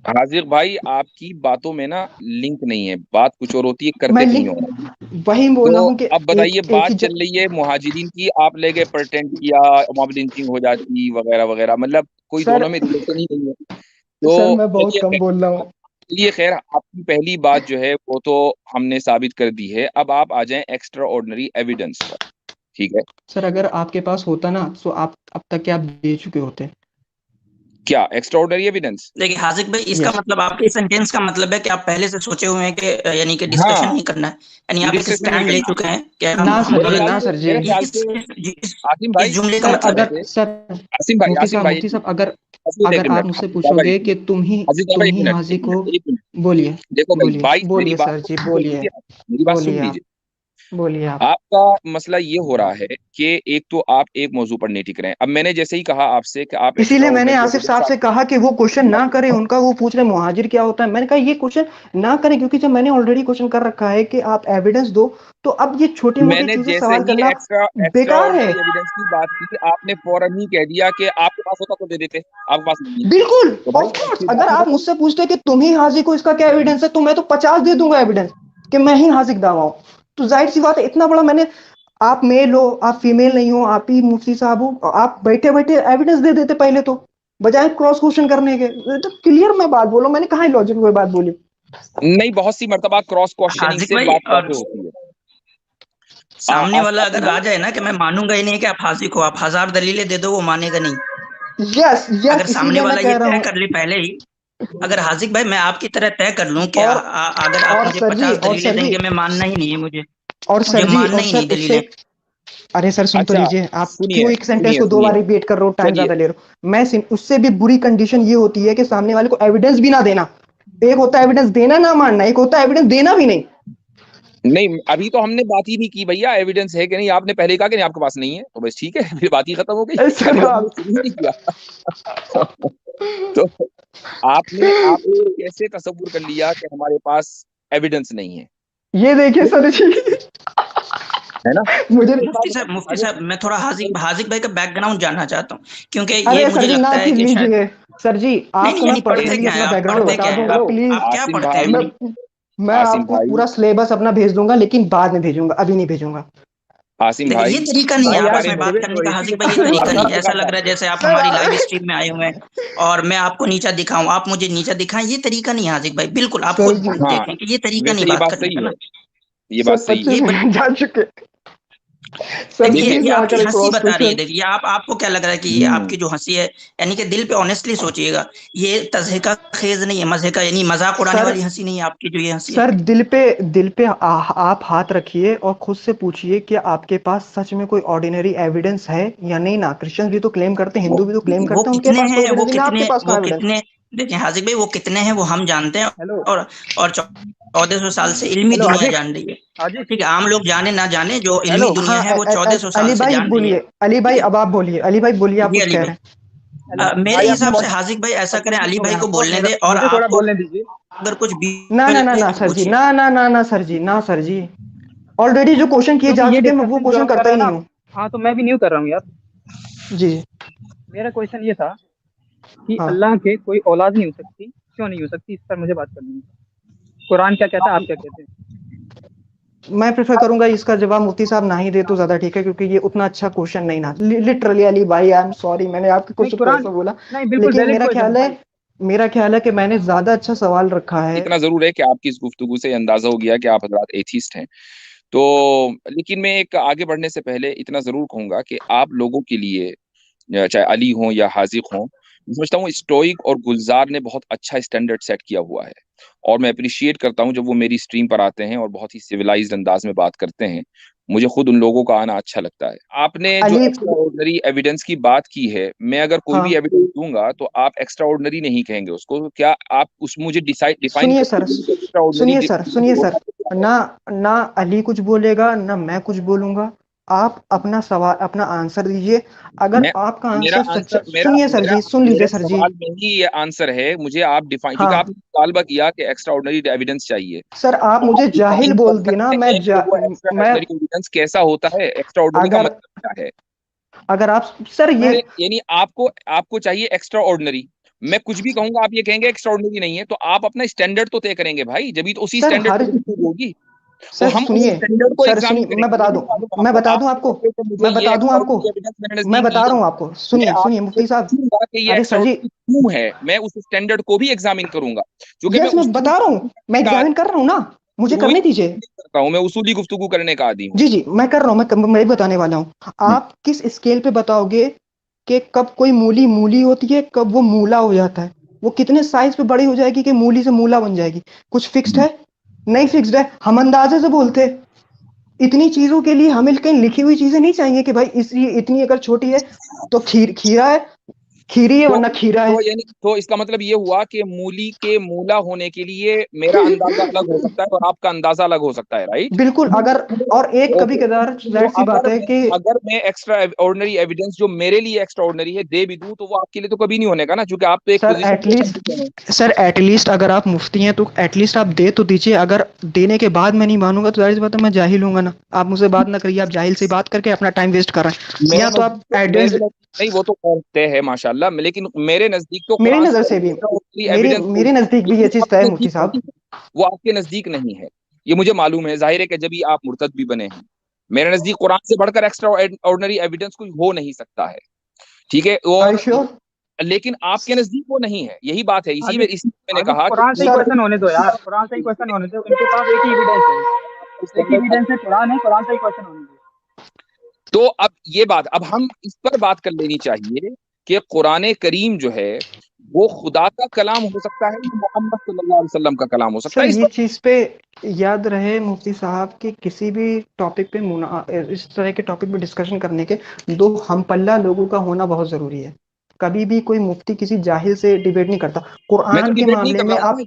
हाजिर भाई, आपकी बातों में ना लिंक नहीं है, बात कुछ और होती है, मैं करते कहीं लिंक और। वही बोला तो हूँ कि अब बताइए, एक बात ही चल रही है मुहाजिरीन की, आप ले गए प्रेटेंड किया मॉब लिंचिंग हो जाती वगैरह वगैरह, मतलब कोई सर दोनों में रिलेशन ही नहीं है। सर तो मैं बहुत चलिए कम खैर, बोल रहा हूँ। चलिए खैर, आपकी पहली बात जो है वो तो हमने साबित कर दी है। अब आप आ जाएं एक्स्ट्रा ऑर्डिनरी एविडेंस पर, ठीक है? सर अगर आपके पास होता ना तो आप अब तक क्या दे चुके होते। क्या एक्स्ट्रा ऑर्डिनरी एविडेंस? देखिए हाजिक भाई, इसका यस। मतलब आपके सेंटेंस का मतलब है कि आप पहले से सोचे हुए हैं कि यानी कि डिस्कशन हाँ, नहीं करना है, यानी आप एक डिस्कशन नहीं स्टैंड ले करना। चुके हैं कि ना हम सर जी, मेरे ख्याल ना से सर जी। मेरे ख्याल से आसिम इस भाई, जुमले का सर मतलब है। अगर सर आसिम मुफ्ती भाई एक साहब, मिनट, अजीज एक अगर आप मिनट, मुझसे अजीज बाबा एक पूछोगे कि मिनट, अजीज बाबा तुम एक ही मिनट, हाजी को, एक मिनट। बोलिए देखो भाई, बोलिए भाई मेरी बोलिए बात सर को जी, सुन तो बोलिए लीजिए, मेरी बात सुन बोलिए आप, लीजिए। बोलिए आप। आपका मसला ये हो रहा है कि एक तो आप एक मौजू पर नहीं टिक रहे हैं। अब मैंने जैसे ही कहा आपसे कि आप एक्स्ट्रा इसीलिए मैंने ऑर्डिनरी आसिफ एविडेंस, साहब से कहा कि वो क्वेश्चन ना करें, उनका वो पूछ रहे मुहाजिर क्या होता है। मैंने कहा ये क्वेश्चन ना करें, क्योंकि जब मैंने ऑलरेडी क्वेश्चन कर रखा है कि आप एविडेंस दो, तो अब ये छोटी मोटी मैंने चीजें जैसे सवाल ही करना एक्स्ट्रा एक्स्ट्रा बेकार है। ऑर्डिनरी एविडेंस की बात की, आपने फौरन ही कह दिया कि आपके पास होता तो दे देते, आपके पास नहीं है। बिल्कुल, तो भाई ऑफ कोर्स, आपकी अगर बात नहीं आप खत्म। मुझसे पूछते कि तुम ही हाजी को इसका क्या एविडेंस है, तो मैं तो 50 दे दूंगा एविडेंस कि मैं ही हाजिक दावा हूं। तो जाहिर सी बात है, इतना बड़ा मैंने, आप मेल हो, आप फीमेल नहीं हो, आप ही मुफ्ती साहब हो, आप बैठे बैठे एविडेंस दे देते पहले, तो बजाय क्रॉस क्वेश्चन करने के। तो क्लियर मैं बात बोलो, मैंने कहा लॉजिक में बात बोली। नहीं, बहुत सी मर्तबा क्रॉस क्वेश्चनिंग हाजिक से भाई, बात और कैसे होती है। सामने वाला आसिम अगर भाई, आ जाए ना कि मैं मानूंगा ही नहीं कि आप हाजिक हो, आप 1000 दलीलें दे दो, वो मानेगा नहीं। यस अगर यस, सामने इसीलिए मैं वाला ये कह रहा तय हूं। कर ले पहले ही, अगर हाजिक भाई मैं आपकी तरह तय कर लूं कि अगर आप और मुझे सर जी, 50 दलीलें देंगे, मैं मानना ही नहीं है, मुझे और मुझे सर जी, मानना और ही सर नहीं उससे, दलीलें। अरे सर सुन तो अच्छा लीजिए, आप सुनिए क्यों एक सेंटेंस सुनिए को 2 बार सुनिए, रिपीट कर रहे हो, टाइम चलिए, ज्यादा ले रहे हो। उससे भी बुरी कंडीशन ये होती है कि सामने वाले को एविडेंस भी ना देना। एक होता है एविडेंस देना ना मानना, एक होता है एविडेंस देना भी नहीं। नहीं अभी तो हमने बात ही नहीं की भैया, एविडेंस है कि नहीं, आपने पहले ही कहा कि नहीं आपके पास नहीं है, तो बस ठीक है, फिर बात ही खत्म हो गई। सर अभी हमने आप शुरू ही नहीं किया। तो आप कैसे तसव्वुर कर लिया कि हमारे पास एविडेंस नहीं है, ये देखिए सर जी, है ना? मुझे, मुफ्ती साहब मैं थोड़ा हाजिक भाई का बैकग्राउंड जानना चाहता हूँ, क्योंकि ये अरे मुझे सर जी ना लगता है खींच कि शायद लीजिए। सर जी नहीं नहीं, आपको मैं यानी पढ़ते पर्सनली क्या है, अपना आप बैकग्राउंड पढ़ते बता क्या है, दूंगा, प्लीज। आप क्या आसिम पढ़ते हैं? भाई, मैं आसिम आपको भाई, पूरा सिलेबस अपना भेज दूंगा, लेकिन बाद में भेजूंगा, अभी नहीं भेजूंगा। आसिम देखिए ये भाई, तरीका नहीं है बहुत आपस सारे में बात मोटिवेट करने हो का, रही थी, हाजिक भाई ये तरीका नहीं है। ऐसा आसिम लग भाई, रहा है जैसे आप सर हमारी लाइव स्ट्रीम में आए हुए हैं और मैं आपको नीचा दिखाऊं, आप मुझे नीचा दिखाएं, ये तरीका नहीं है हाजिक भाई, बिल्कुल आप सर खुद जी, हाँ देखें कि ये तरीका नहीं वैसे ये बात बात करने सही का है, ना। ये सर बात सही है। 25 मिनट जा चुके। सर देखिए प्लीज ये ना आपकी करें हंसी क्रॉस बता रही है। क्वेश्चन। देखिए आपको क्या लग रहा है कि ये आपकी जो हंसी है, यानी कि दिल पे ऑनेस्टली सोचिएगा, ये तज़हिका खेज नहीं है, मजे का यानी मजाक उड़ाने सर वाली हंसी नहीं है आपकी जो ये हंसी है। सर दिल पे आप हाथ रखिए और खुद से पूछिए कि आपके पास सच में कोई ऑर्डिनरी एविडेंस है या नहीं ना। क्रिश्चियन भी तो क्लेम करते हैं, हिंदू भी तो क्लेम वो करते हैं, उनके कितने पास कोई हैं, एविडेंस नहीं ना, आपके पास कहाँ एविडेंस। देखिए हाजिक भाई, वो कितने हैं वो हम जानते हैं, हेलो और 1400 साल से इल्मी हेलो दुनिया हाजिक जान रही है। हाजिक ठीक है, आम लोग जाने ना जाने, जो हेलो इल्मी दुनिया हाँ है वो 1400 साल अली से भाई जान रही है। बोलिए, अली भाई ठीक है अब आप बोलिए, अली भाई बोलिए, आप जी कुछ अली कह भाई, रहे हैं। हेलो मेरे भाई अपने हिसाब से मॉडरेटर हाजिक भाई ऐसा करें, अली हो गए भाई को आपको, बोलने मेरा दें, और मुझे थोड़ा आपको बोलने दीजिए। अगर कुछ ना ना बीच ना में ना सर जी, पूछिए। ना सर जी, ना सर जी, ऑलरेडी जो क्वेश्चन किए क्योंकि जा ये चुके हैं, मैं वो डिस्कशन जो क्वेश्चन हम कर करता रहे ही हैं नहीं ना, हूँ। हाँ तो मैं भी न्यू कर रहा हूँ यार। जी मेरा क्वेश्चन ये था कि हाँ, अल्लाह के कोई औलाद नहीं हो सकती, क्यों नहीं हो सकती, इस पर मुझे बात करनी है। कुरान क्या कहता है, आप क्या कहते हैं? मैं प्रेफर करूंगा इसका जवाब मुफ्ती साहब ना ही दे तो ज्यादा ठीक है, क्योंकि ये उतना अच्छा क्वेश्चन नहीं ना। लिटरली अली भाई आई एम सॉरी, मैंने आपके नहीं क्वेश्चन को कुरान, ऐसा बोला, नहीं बिल्कुल लेकिन वैलिड क्वेश्चन है। मेरा ख्याल है कि मैंने ज्यादा अच्छा सवाल रखा है। इतना जरूर है कि आपकी इस गुफ्तगू से अंदाजा हो गया कि आप हजरात एथीस्ट हैं। तो लेकिन मैं एक आगे बढ़ने से पहले इतना जरूर कहूंगा कि आप लोगों के लिए, चाहे अली हो या हाजिक हो, मैं समझता हूँ स्टोइक और गुलजार ने बहुत अच्छा स्टैंडर्ड सेट किया हुआ है। और मैं अप्रिशिएट करता हूँ जब वो मेरी स्ट्रीम पर आते हैं और बहुत ही सिविलाइज्ड अंदाज में बात करते हैं। मुझे खुद उन लोगों का आना अच्छा लगता है। आपने जो अली एक्स्ट्रा ऑर्डिनरी एविडेंस की बात की है, मैं अगर कोई भी हाँ एविडेंस दूंगा तो आप एक्स्ट्रा ऑर्डिनरी नहीं कहेंगे उसको। क्या आप उस मुझे डिसाइड डिफाइन सुनिए कर सर, सकते एक्स्ट्रा सुनिए ऑर्डिनरी सर, सुनिए सर, होता है क्या है? ना ना अली कुछ बोलेगा ना मैं कुछ बोलूंगा। आप अपना सवाल, अपना आंसर दीजिए। अगर मैं आपका मेरा आंसर सच्चा, आंसर मेरा सुनिए सर मेरा जी, सुन लीजिए मेरे सर जी। सवाल में ही ये आंसर है। मुझे आप डिफाइन, क्योंकि हाँ आपने मुतालबा किया कि एक्स्ट्रा ऑर्डिनरी एविडेंस चाहिए, सर, आप तो आप मुझे जाहिल डिफाइन कर बोल दिए ना, सकते हैं कि वो एक्स्ट्रा मैं ऑर्डिनरी एविडेंस कैसा होता है, एक्स्ट्रा ऑर्डिनरी का अगर मतलब क्या है। अगर आप सर ये, यानी आपको आपको चाहिए एक्स्ट्रा ऑर्डिनरी। मैं कुछ भी कहूंगा आप ये कहेंगे एक्स्ट्रा ऑर्डिनरी नहीं है, तो आप अपना स्टैंडर्ड तो तय करेंगे भाई, जब भी तो उसी सर स्टैंडर्ड हर पर गुफ्तगू होगी। तो सर हम उस सुनिए, स्टैंडर्ड को सर एग्जामिन सुनिए, करेंगे। ये नहीं मालूम मैं आपको, बता आप दूं आपको, कहेंगे कि मुझे मैं ये बता दूं एक्स्ट्रा आपको, ऑर्डिनरी एविडेंस मेरे मैं नजदीक बता रहा नहीं हूं है। आपको, मैं सुनिए सुनिए आपसे मुफ्ती साहब। पूछूंगा कि ये अरे एक्स्ट्रा सर जी, ऑर्डिनरी क्यों है, मैं उस स्टैंडर्ड को भी एग्जामिन करूंगा, क्योंकि मैं यस मैं उसूली बता रहा हूँ, मैं का एग्जामिन कर रहा हूँ ना, मुझे वही करने दीजिए। करता हूँ, मैं उसूली गुफ्तगू करने का आदी हूँ। जी जी मैं कर रहा हूँ, मैं भी बताने वाला हूँ। आप किस स्केल पे बताओगे कि कब कोई मूली मूली होती है, कब वो मूला हो जाता है? वो कितने साइज पे बड़ी हो जाएगी कि मूली से मूला बन जाएगी? कुछ फिक्स्ड है? नहीं फिक्स्ड है, हम अंदाजे से बोलते हैं। इतनी चीजों के लिए हमें कहीं लिखी हुई चीजें नहीं चाहिए कि भाई इस ये इतनी अगर छोटी है तो खीरा है, खीरी है तो वरना खीरा है। यानी तो इसका मतलब ये हुआ कि मूली के मूला होने के लिए मेरा अंदाजा अलग हो सकता है और आपका अंदाजा अलग हो सकता है, राइट? बिल्कुल, अगर और एक कभी ओके। कदार तो जाहिर सी बात है कि अगर मैं एक्स्ट्रा ऑर्डिनरी एविडेंस जो मेरे लिए एक्स्ट्रा ऑर्डिनरी है दे भी दूं, तो वो आपके लिए तो कभी नहीं होने का ना, क्योंकि आप तो एक सर पोजीशन पे एटलीस्ट, हैं। सर एटलीस्ट अगर आप मुफ्ती हैं तो एटलीस्ट आप दे तो दीजिए। अगर देने के बाद मैं नहीं मानूंगा तो जाहिर सी बात है मैं जाहिल हूंगा ना। आप मुझसे बात ना करिए, आप जाहिल से बात करके अपना टाइम वेस्ट कर रहे हैं, मेरे या तो आप एड्रेस। मेरे नजदीक नहीं, वो तो तय है माशाल्लाह, लेकिन मेरे नजदीक तो मेरी कुरान नजर से भी, से मेरी एविडेंस मेरे नजदीक भी ये चीज तय है आपके मुफ्ती नजदीक साहब। नहीं है, वो आपके नजदीक नहीं है। ये मुझे मालूम है, जाहिर है कि जब भी आप मुर्तद भी बने हैं। मेरे नजदीक कुरान से बढ़कर एक्स्ट्रा ऑर्डिनरी एविडेंस कोई हो नहीं सकता है, ठीक है? आर और श्योर? लेकिन आपके नजदीक वो नहीं है, यही बात है। आगे इसी में मैंने आगे कहा कि कुरान से ही सर क्वेश्चन होने दो यार, कुरान से ही क्वेश्चन होने दो, इनके पास एक ही एविडेंस है, एक ही एविडेंस है, कुरान है, कुरान से ही क्वेश्चन होने दो। तो अब ये बात, अब हम इस पर बात कर लेनी चाहिए कि कुरान करीम जो है वो खुदा का कलाम हो सकता है या मोहम्मद सल्लल्लाहु अलैहि वसल्लम का कलाम हो सकता सर है। इस ये पर चीज पे याद रहे मुफ्ती साहब कि किसी भी टॉपिक पे इस तरह के टॉपिक पे डिस्कशन करने के दो हम पल्ला लोगों का होना बहुत जरूरी है। कभी भी कोई मुफ्ती किसी जाहिल से डिबेट नहीं करता। मैं तो कुरान के डिबेट नहीं मामले कर में रहा हूँ आप, भाई।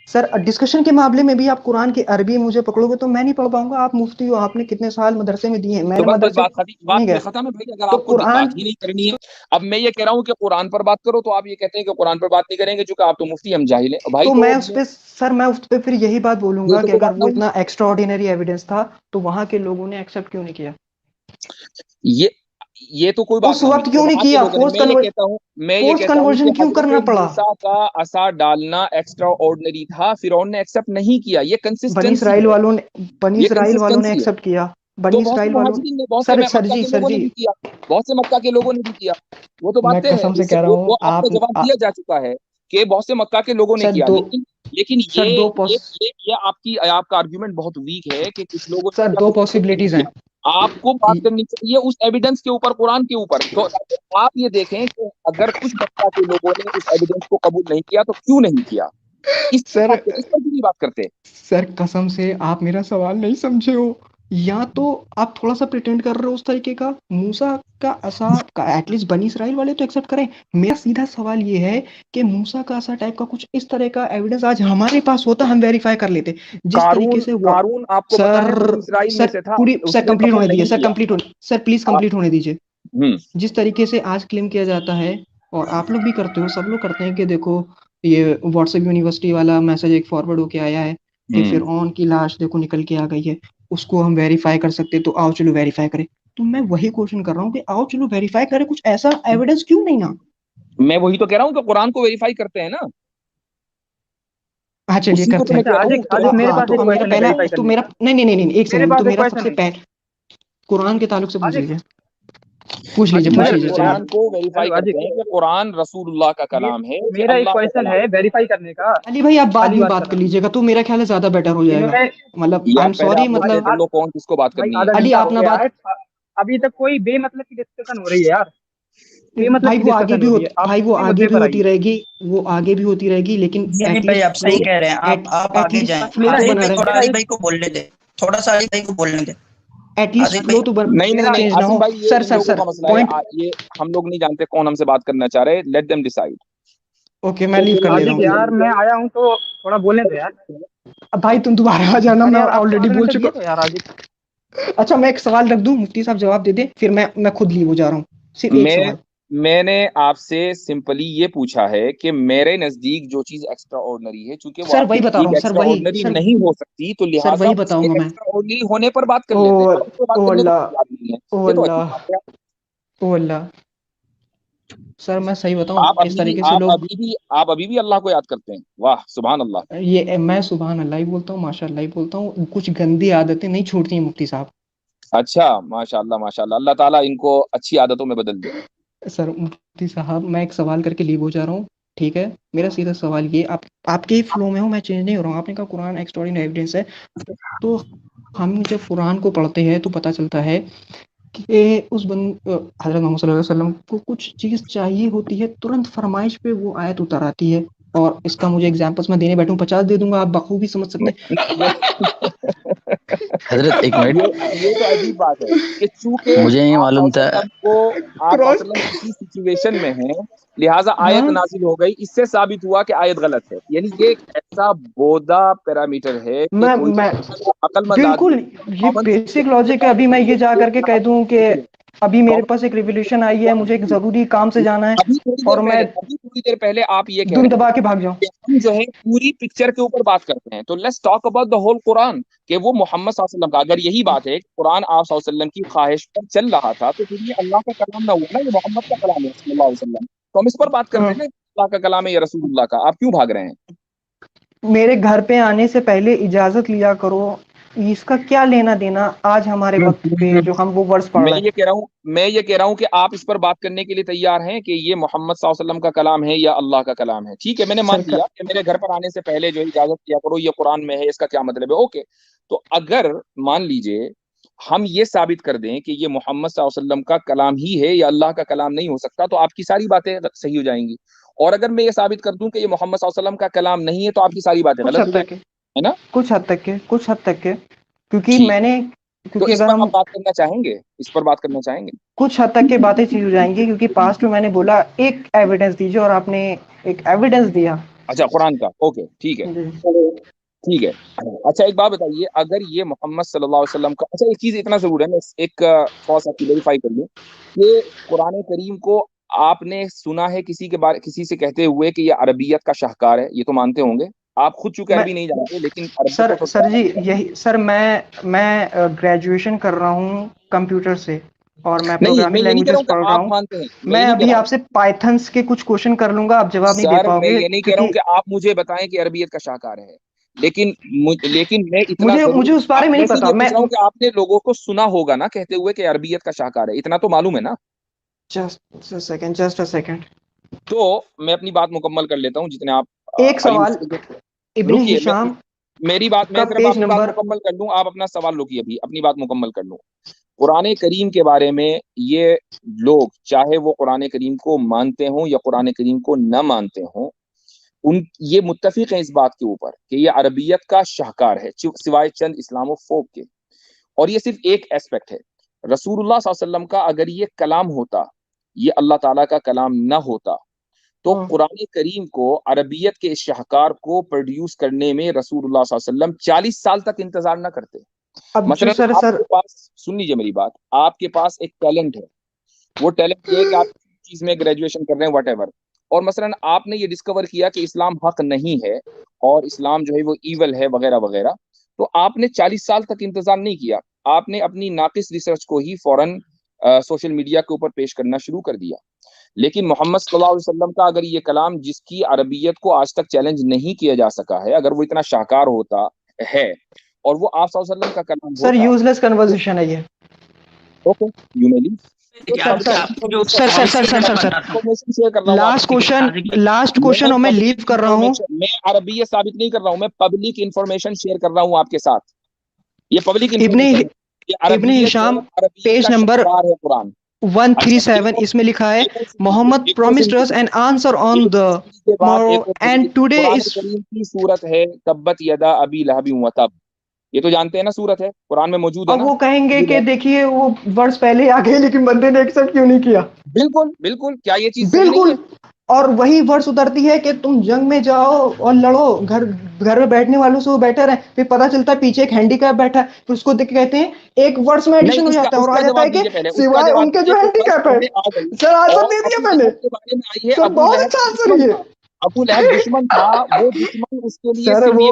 सर डिस्कशन के मामले में भी आप कुरान की अरबी मुझे पकड़ोगे तो मैं नहीं पढ़ पाऊंगा। आप मुफ्ती हो, आपने कितने साल मदरसे में दिए हैं, तो मैंने बस मदरसे बात नहीं ये गया। खत्म है भाई, अगर तो आपको कुरान, बात ही नहीं करनी है। अब मैं ये कह रहा हूँ कि कुरान पर बात करो, तो आप ये कहते हैं कि कुरान पर बात नहीं करेंगे क्योंकि आप तो मुफ्ती, हम जाहिल हैं भाई। तो तो मैं उस पे सर, मैं उस पे फिर यही बात ये बोलूंगा तो कि कोई अगर बात ना वो हुई। इतना एक्स्ट्रा ऑर्डिनरी एविडेंस था तो वहां के लोगों ने एक्सेप्ट क्यों नहीं किया? ये ये तो कोई बात उस ना हुई वक्त क्यों नहीं वहां के किया? लोगों ने। मैं ये फोर्स कहता हूँ कि कन्वर्जन क्यों करना हजरत पड़ा? मूसा का असा डालना एक्स्ट्रा ऑर्डिनरी था, फिरौन ने एक्सेप्ट नहीं किया। ये बनी कंसिस्टेंसी इसराइल है, वालों ने, बनी ये इसराइल वालों ने कंसिस्टेंसी है। एक्सेप्ट किया। तो बनी बहुत से इसराइल वालों, मुहाजिरीन ने, बहुत से सर सर मक्का जी, के सर लोगों ने जी, भी किया, बहुत से मक्का के लोगों ने भी किया। वो तो बात मैं तय है, कसम से इससे कह रहा वो हूँ आपको आप, जवाब दिया जा चुका है कि बहुत से मक्का के लोगों ने सर किया। दो, लेकिन लेकिन सर दो ये आपका आर्ग्यूमेंट बहुत वीक है कि कुछ लोगों ने सर किया, दो कुछ लोगों ने नहीं पॉसिबिलिटीज हैं। किया। आपको बात करनी चाहिए उस एविडेंस के ऊपर, कुरान के ऊपर। तो आप ये देखें कि अगर कुछ मक्का के लोगों ने उस एविडेंस को कबूल नहीं किया तो क्यों नहीं किया, इस सर पर क्यों नहीं बात करते? सर कसम से आप मेरा सवाल नहीं समझे हो, या तो आप थोड़ा सा प्रिटेंड कर रहे हो उस तरीके का। मूसा का असा का एटलीस्ट बनी इसराइल वाले तो एक्सेप्ट करें। मेरा सीधा सवाल ये है कि मूसा का असा टाइप का कुछ इस तरह का एविडेंस आज हमारे पास होता, हम वेरीफाई कर लेते। जिस तरीके से वो कारून आपको पता है सर इस्राइल में से था, पूरी सर उसने कंप्लीट कबूल होने दीजिए, नहीं सर किया। कंप्लीट होने, सर प्लीज कंप्लीट होने दीजिए। जिस तरीके से आज क्लेम किया जाता है और आप लोग भी करते हो, सब लोग करते हैं कि देखो ये व्हाट्सएप यूनिवर्सिटी वाला मैसेज एक फॉरवर्ड होके आया है कि फिर ऑन की लाश देखो निकल के आ गई है, उसको हम वेरीफाई कर सकते, तो आओ चलो वेरीफाई करें। तो मैं वही क्वेश्चन कर रहा हूँ कि आओ चलो वेरीफाई करें, कुछ ऐसा एविडेंस क्यों नहीं ना। मैं वही तो कह रहा हूँ कि कुरान को वेरीफाई करते हैं ना, हाँ चलिए उसी को करते तो मैं हैं। कह रहा हूँ। तो आज मेरे हाँ पास तो एक अब मेरा क्वेश्चन है पहला वेरीफाई तो करने मेरा का। नहीं एक मेरे सेकंड, पास तो एक मेरा क्वेश्चन सबसे है। पहले कुरान के ताल्लुक से पूछ आज एक लीजिए, पूछ लीजिए मैं चलिए। कुरान को वेरीफाई हेलो आज करते हैं कि कुरान रसूलुल्लाह का कलाम है कि मेरा एक अल्लाह का क्वेश्चन कलाम है वेरीफाई करने का। अली भाई आप बाद पहली में बात बात कर कर रहा हूँ लीजिएगा तो मेरा ख्याल है ज्यादा बेटर हो जाएगा। इन्होंने मतलब आई यार एम पहले सॉरी, आप मुझे मतलब बोलो कौन किसको बात भाई करनी है। आधा अली घंटा आप हो ना गया बात, है, अभी तक कोई बेमतलब की डिस्कशन हो रही है यार, बेमतलब भाई की वो आगे डिस्कशन भी हो रही है। आप भाई वो अपने आगे मुद्दे भी पर होती आइए। रहेगी, वो आगे भी होती रहेगी, लेकिन जी अली भाई आप एटलीस्ट सही फ्लो, कह रहे हैं, आप आगे जाएं। एटलीस्ट फ्लो मेरा तो आसिफ एक बना भाई थोड़ा रहे, मेरा आसिफ एक भाई को बोलने दे, थोड़ा सा आसिफ भाई को बोलने दे। एटलीस्ट आसिफ फ्लो भाई तो नहीं नहीं मेरा नहीं चेंज ना आसिफ हो। भाई, ये सर इन सर लोगों सर का मसला है। पॉइंट, ये हम लोग नहीं जानते कौन हमसे बात करना चाह रहे हैं। Let them decide. ओके मैं लीव कर ले रहा आजिक हूँ। यार मैं आया हूँ तो थोड़ा बोलने दो यार। अब भाई तुम दोबारा आ जाना, अरे मैं यार आप ऑलरेडी आधा बोल घंटा चुका दिए तो यार आजिक। हूँ। अच्छा मैं एक सवाल रख दूं, मुफ्ती साहब जवाब दे दे, फिर मैं खुद लीव हो जा रहा हूँ। सिर्फ एक मैं सवाल। मैंने आपसे सिंपली ये पूछा है कि मेरे नजदीक जो चीज एक्स्ट्रा ऑर्डिनरी है, चूंकि वो सर आपके वही बता रहा नजदीक हूँ, सर एक्स्ट्रा वही ऑर्डिनरी सर नहीं हो सकती, तो सर लिहाजा वही उसके बताऊंगा मैं। एक्स्ट्रा ऑर्डिनरी होने पर बात कर ओ लेते हैं। अब उसको बात ओ करने को अल्लाह, कोई बात नहीं है। ओ ये तो अजीब अल्लाह, बात है। ओ अल्लाह। सर मैं सही बताऊं, इस तरीके से लोग, आप अभी भी अल्लाह को याद करते हैं। वाह सुभान अल्लाह। ये मैं सुभान अल्लाह ही बोलता हूँ, माशाअल्लाह ही बोलता हूँ, कुछ गंदी आदतें नहीं छोड़ती हैं मुफ्ती साहब। अच्छा माशाल्लाह माशाल्लाह, अल्लाह ताला इनको अच्छी आदतों में बदल दे। सर मुफ्ती साहब मैं एक सवाल करके लीव हो जा रहा हूँ, ठीक है। मेरा सीधा सवाल ये, आप आपके ही फ्लो में हूँ, मैं चेंज नहीं हो रहा हूँ। आपने कहा कुरान एक्स्ट्राऑर्डिनरी एविडेंस है, तो हम जब कुरान को पढ़ते हैं तो पता चलता है कि हजरत मोहम्मद सल्लल्लाहु अलैहि वसल्लम को कुछ चीज़ चाहिए होती है, तुरंत फरमाइश पे वो आयत उतर आती है। और इसका मुझे एग्जांपल्स मैं देने बैठूं 50 दे दूंगा, आप बखूबी समझ सकते हजरत एक मिनट, ये तो अजीब बात है कि चूंकि मुझे नहीं आप मालूम था। वसल्लम को आप क्रॉस, वसल्लम किसी सिचुएशन में हैं, लिहाजा आयत हाँ नाजिल हो गई, इससे साबित हुआ कि आयत गलत है। यानी ये एक ऐसा बोदा पैरामीटर है कि कोई मैं अक्लमंद बिल्कुल, आदमी ये कॉमन सेंस बेसिक लॉजिक है। अभी मैं ये जा करके कह दूं कि अभी मेरे पास एक रिवोल्यूशन आई है, मुझे एक कॉमन जरूरी काम से जाना है और मैं अभी थोड़ी देर पहले आप ये कह दुम रहे दबा के भाग जाऊं। हैं कि हम जो है पूरी पिक्चर के ऊपर बात करते हैं। तो let's talk about the whole Quran, कि वो मोहम्मद सल्लल्लाहु अलैहि वसल्लम का, अगर यही बात है कि कुरान आप सल्लल्लाहु अलैहि वसल्लम की ख्वाहिश पर चल रहा था, तो फिर ये अल्लाह का कलाम ना हुआ ना, ये मोहम्मद का कलाम है सल्लल्लाहु अलैहि वसल्लम। तो हम इस पर बात करते हैं ना, अल्लाह का कलाम है या रसूलुल्लाह का। आप क्यों भाग रहे हैं? मेरे घर पे आने से पहले इजाजत लिया करो, इसका क्या लेना देना आज हमारे वक्त पे जो हम वो वर्ड्स पढ़ मैं रहे हैं। ये कह रहा हूं कि आप इस पर बात करने के लिए तैयार हैं कि ये मोहम्मद सल्लल्लाहु अलैहि वसल्लम का कलाम है या अल्लाह का कलाम है। ठीक है, मैंने मान सर लिया कि मेरे घर पर आने से पहले जो है इजाजत किया करो, ये कुरान में है, इसका क्या मतलब है। ओके, तो अगर मान लीजिए हम ये साबित कर दें कि ये मोहम्मद सल्लल्लाहु अलैहि वसल्लम का कलाम ही है, या अल्लाह का कलाम नहीं हो सकता, तो आपकी सारी बातें सही हो जाएंगी। और अगर मैं ये साबित कर दूं कि ये मोहम्मद सल्लल्लाहु अलैहि वसल्लम का कलाम नहीं है, तो आपकी सारी बातें कुछ गलत हद हो तक जाएंगी, के, है ना? कुछ हद तक के, क्योंकि ठीक। मैंने, तो क्योंकि इस अगर पर आप हम बात करना चाहेंगे? इस पर बात करना चाहेंगे? कुछ हद तक के बातें चीज हो जाएंगी, क्योंकि पास्ट में मैंने बोला एक एविडेंस दीजिए और आपने एक एविडेंस दिया। अच्छा, कुरान का। ओके ठीक है, जी। ठीक है। अच्छा एक बात बताइए, अगर ये मोहम्मद सल्लल्लाहु अलैहि वसल्लम का, अच्छा एक चीज इतना जरूर है, मैं एक थोड़ा सा क्लियरिफाई कर लूं कि कुरान करीम को आपने सुना है किसी के बारे, किसी से कहते हुए कि ये अरबियत का शाहकार है? ये तो मानते होंगे आप खुद, चूंकि मैं अरबी नहीं जानते, लेकिन अरबी को सर तो सर जी यही सर, मैं ग्रेजुएशन कर रहा हूँ कंप्यूटर से और मैं नहीं, मैं प्रोग्रामिंग ये नहीं कह रहा लैंग्वेजेस हूँ कि पढ़ रहा आप हूँ। मानते हैं, मैं ये मैं नहीं कह अभी रहा हूँ। आपसे पाइथन्स के कुछ क्वेश्चन कर लूंगा, आप जवाब नहीं दे सर मैं पाओगे ये नहीं कह रहा हूँ क्योंकि कि आप मुझे बताएं कि अरबियत का शाहकार है, लेकिन मैं इतना मुझे जरूर मुझे उस बारे में मैं नहीं सिर्फ पता। ये मैं पूछ रहा हूँ कि आपने लोगों को सुना होगा ना कहते हुए कि अरबियत का शाहकार है, इतना तो मालूम है ना? जस्ट अ सेकंड, तो मैं अपनी बात मुकम्मल कर लेता हूँ, जितने आप एक अली सवाल, मुझसे इब्ने रुकिए, हिशाम मेरी बात, मैं का सिर्फ पेज अपनी बात नंबर, मुकम्मल कर लूँ, आप अपना सवाल रुकिए, अभी अपनी बात मुकम्मल कर लूँ। कुरान करीम के बारे में ये लोग, चाहे वो कुरान करीम को मानते हों या कुरान करीम को न मानते हों, ये मुत्तफिक हैं इस बात के ऊपर कि ये अरबियत का शाहकार है, सिवाय चंद इस्लामोफोब के। और ये सिर्फ एक एस्पेक्ट है। रसूलुल्लाह सल्लल्लाहु अलैहि वसल्लम का अगर ये कलाम होता, ये अल्लाह ताला का कलाम न होता, तो कुरान करीम को, अरबियत के इस शाहकार को प्रोड्यूस करने में रसूलुल्लाह सल्लल्लाहु अलैहि वसल्लम 40 साल तक इंतजार न करते। मतलब आपके पास, सुन लीजिए मेरी बात, आपके पास एक टैलेंट है, वो टैलेंट ये है कि आप चीज में ग्रेजुएशन कर रहे हैं व्हाटएवर, और मसलन आपने ये डिस्कवर किया कि इस्लाम हक नहीं है और इस्लाम जो है वो ईवल है वगैरह वगैरह, तो आपने 40 साल तक इंतजार नहीं किया, आपने अपनी नाकिस रिसर्च को ही फौरन सोशल मीडिया के ऊपर पेश करना शुरू कर दिया। लेकिन मोहम्मद सल्लल्लाहु अलैहि वसल्लम का अगर ये कलाम, जिसकी अरबियत को आज तक चैलेंज नहीं किया जा सका है, अगर वो इतना शाहकार होता है और वो आप सल्लल्लाहु अलैहि वसल्लम का कलाम सर, यूजलेस कन्वर्सेशन है ये। Okay, you may leave. Last question मैं लीव कर रहा हूँ। मैं अरबियत साबित नहीं कर रहा हूँ, मैं पब्लिक इंफॉर्मेशन शेयर कर रहा हूँ आपके साथ। ये public Ibn Hisham page number 137, इसमें लिखा है Muhammad promised us an answer on the end today is की सूरत है तब्बत यदा अबी लहब व तब। ये तो जानते हैं ना, सूरत है, कुरान में मौजूद है ना। वो कहेंगे कि देखिए वो वर्ड्स पहले आ गए लेकिन बंदे ने एक्सेप्ट क्यों नहीं किया। बिल्कुल बिल्कुल, क्या ये चीज बिल्कुल, और वही वर्ड्स उतरती है कि तुम जंग में जाओ और लड़ो, घर में बैठने वालों से वो बेटर है। फिर पता चलता है पीछे एक हैंडीकैप बैठा है, तो उसको देख के कहते हैं एक वर्ड्स में एडिशन हो जाता है और आ जाता है कि सिवाय उनके जो हैंडीकैप है। सर आंसर दे दिया मैंने, सर बहुत अच्छा आंसर है। अबू लहब दुश्मन था, वो दुश्मन उसके लिए सर वो